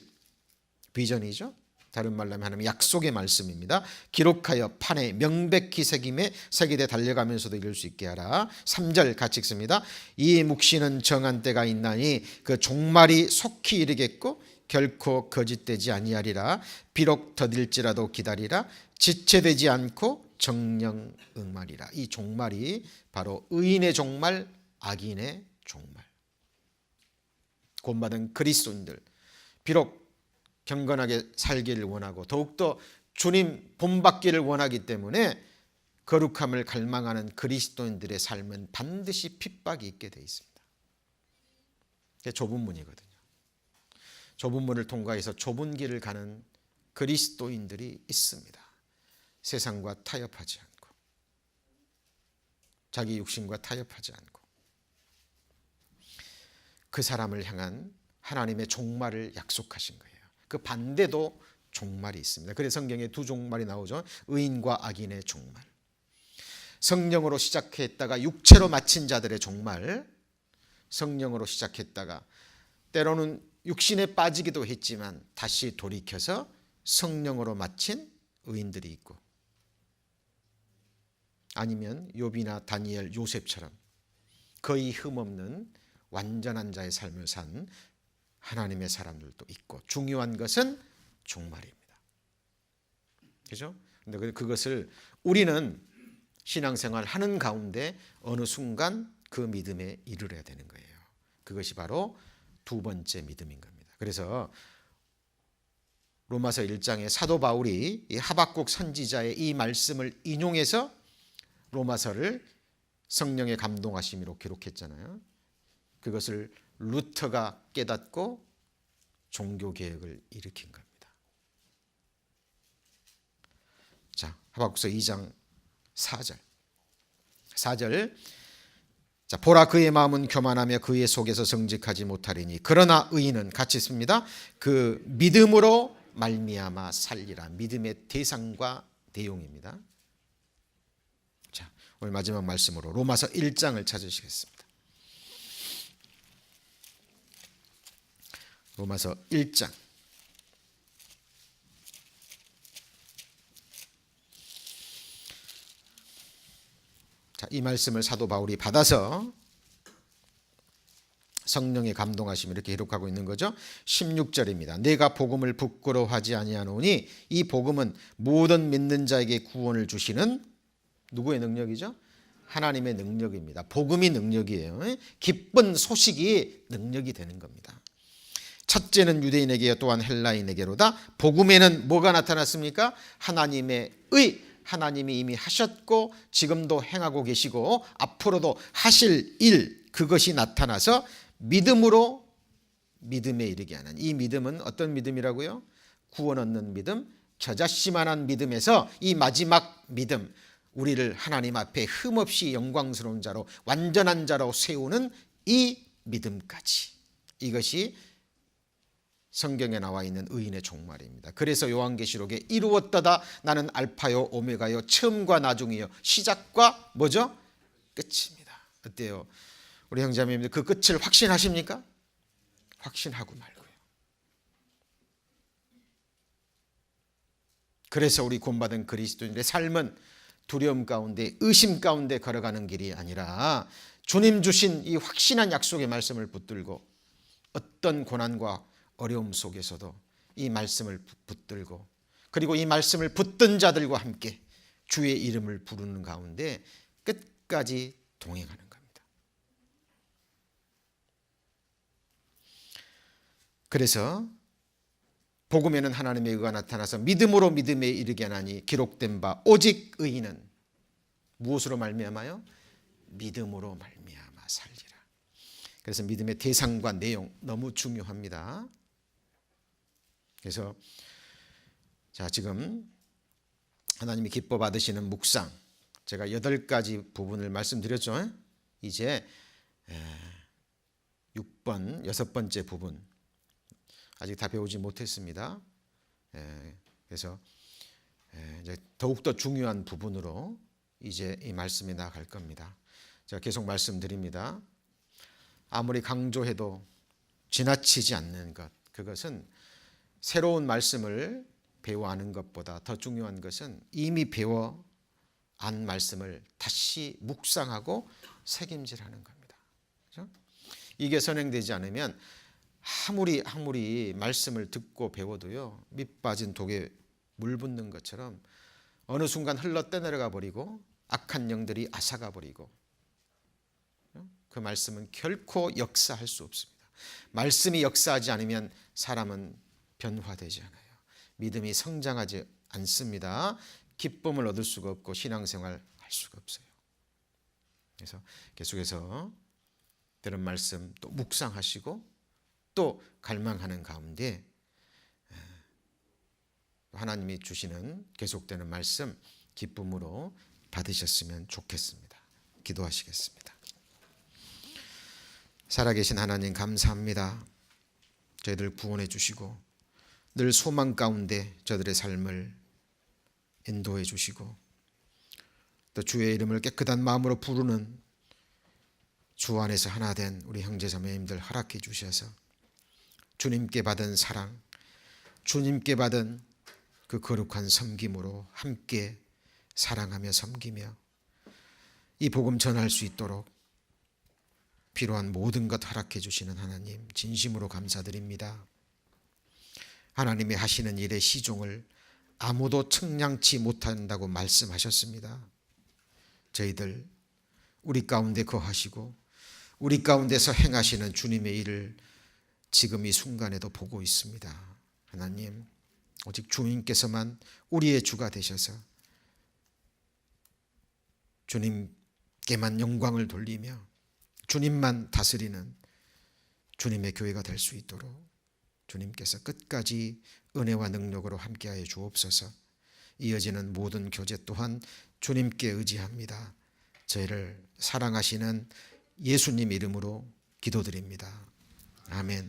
비전이죠. 다른 말로 하면 하나님의 약속의 말씀입니다. 기록하여 판에 명백히 새기되 달려가면서도 이룰 수 있게 하라. 3절 같이 읽습니다. 이 묵시는 정한 때가 있나니 그 종말이 속히 이르겠고 결코 거짓되지 아니하리라. 비록 더딜지라도 기다리라. 지체되지 않고 정령 응말이라. 이 종말이 바로 의인의 종말, 악인의 종말. 구원받은 그리스도인들, 비록 경건하게 살기를 원하고 더욱더 주님 본받기를 원하기 때문에 거룩함을 갈망하는 그리스도인들의 삶은 반드시 핍박이 있게 돼 있습니다. 좁은 문이거든요. 좁은 문을 통과해서 좁은 길을 가는 그리스도인들이 있습니다. 세상과 타협하지 않고, 자기 육신과 타협하지 않고, 그 사람을 향한 하나님의 종말을 약속하신 거예요. 그 반대도 종말이 있습니다. 그래서 성경에 두 종말이 나오죠. 의인과 악인의 종말. 성령으로 시작했다가 육체로 마친 자들의 종말. 성령으로 시작했다가 때로는 육신에 빠지기도 했지만 다시 돌이켜서 성령으로 마친 의인들이 있고, 아니면 욥이나 다니엘, 요셉처럼 거의 흠없는 완전한 자의 삶을 산 하나님의 사람들도 있고, 중요한 것은 종말입니다. 그죠? 근데 그것을 우리는 신앙생활 하는 가운데 어느 순간 그 믿음에 이르러야 되는 거예요. 그것이 바로 두 번째 믿음인 겁니다. 그래서 로마서 1장에 사도 바울이 이 하박국 선지자의 이 말씀을 인용해서 로마서를 성령의 감동하심으로 기록했잖아요. 그것을 루터가 깨닫고 종교개혁을 일으킨 겁니다. 자, 하박국서 2장 4절. 자, 보라 그의 마음은 교만하며 그의 속에서 정직하지 못하리니 그러나 의인은 같이 있습니다. 그 믿음으로 말미암아 살리라. 믿음의 대상과 내용입니다. 자, 오늘 마지막 말씀으로 로마서 1장을 찾으시겠습니다. 로마서 1장. 자, 이 말씀을 사도 바울이 받아서 성령의 감동하심을 이렇게 기록하고 있는 거죠. 16절입니다. 내가 복음을 부끄러워하지 아니하노니 이 복음은 모든 믿는 자에게 구원을 주시는 누구의 능력이죠? 하나님의 능력입니다. 복음이 능력이에요. 기쁜 소식이 능력이 되는 겁니다. 첫째는 유대인에게 또한 헬라인에게로다. 복음에는 뭐가 나타났습니까? 하나님의 의, 하나님이 이미 하셨고 지금도 행하고 계시고 앞으로도 하실 일, 그것이 나타나서 믿음으로 믿음에 이르게 하는, 이 믿음은 어떤 믿음이라고요? 구원 얻는 믿음, 겨자씨만한 믿음에서 이 마지막 믿음, 우리를 하나님 앞에 흠없이 영광스러운 자로 완전한 자로 세우는 이 믿음까지, 이것이 성경에 나와 있는 의인의 종말입니다. 그래서 요한계시록에 이루었다다 나는 알파요 오메가요 처음과 나중이요 시작과 뭐죠? 끝입니다. 어때요? 우리 형제자매님들 그 끝을 확신하십니까? 확신하고 말고요. 그래서 우리 구원받은 그리스도인들의 삶은 두려움 가운데 의심 가운데 걸어가는 길이 아니라 주님 주신 이 확신한 약속의 말씀을 붙들고 어떤 고난과 어려움 속에서도 이 말씀을 붙들고, 그리고 이 말씀을 붙든 자들과 함께 주의 이름을 부르는 가운데 끝까지 동행하는 겁니다. 그래서 복음에는 하나님의 의가 나타나서 믿음으로 믿음에 이르게 하나니 기록된 바 오직 의인은 무엇으로 말미암아요? 믿음으로 말미암아 살리라. 그래서 믿음의 대상과 내용 너무 중요합니다. 그래서 자, 지금 하나님이 기뻐 받으시는 묵상, 제가 8가지 부분을 말씀드렸죠. 이제 6번 6번째 부분 아직 다 배우지 못했습니다. 그래서 이제 더욱더 중요한 부분으로 이제 이 말씀이 나아갈 겁니다. 제가 계속 말씀드립니다. 아무리 강조해도 지나치지 않는 것, 그것은 새로운 말씀을 배워하는 것보다 더 중요한 것은 이미 배워 안 말씀을 다시 묵상하고 책임질하는 겁니다. 그렇죠? 이게 선행되지 않으면 아무리 말씀을 듣고 배워도요, 밑 빠진 독에 물 붓는 것처럼 어느 순간 흘러 떠내려가 버리고 악한 영들이 앗아가 버리고, 그 말씀은 결코 역사할 수 없습니다. 말씀이 역사하지 않으면 사람은 변화되지 않아요. 믿음이 성장하지 않습니다. 기쁨을 얻을 수가 없고 신앙생활 할 수가 없어요. 그래서 계속해서 들은 말씀 또 묵상하시고 또 갈망하는 가운데 하나님이 주시는 계속되는 말씀 기쁨으로 받으셨으면 좋겠습니다. 기도하시겠습니다. 살아계신 하나님 감사합니다. 저희들 구원해 주시고 늘 소망 가운데 저들의 삶을 인도해 주시고 또 주의 이름을 깨끗한 마음으로 부르는 주 안에서 하나 된 우리 형제자매님들 허락해 주셔서 주님께 받은 사랑, 주님께 받은 그 거룩한 섬김으로 함께 사랑하며 섬기며 이 복음 전할 수 있도록 필요한 모든 것 허락해 주시는 하나님 진심으로 감사드립니다. 하나님이 하시는 일의 시종을 아무도 측량치 못한다고 말씀하셨습니다. 저희들 우리 가운데 거하시고 우리 가운데서 행하시는 주님의 일을 지금 이 순간에도 보고 있습니다. 하나님 오직 주님께서만 우리의 주가 되셔서 주님께만 영광을 돌리며 주님만 다스리는 주님의 교회가 될 수 있도록 주님께서 끝까지 은혜와 능력으로 함께하여 주옵소서. 이어지는 모든 교제 또한 주님께 의지합니다. 저희를 사랑하시는 예수님 이름으로 기도드립니다. 아멘.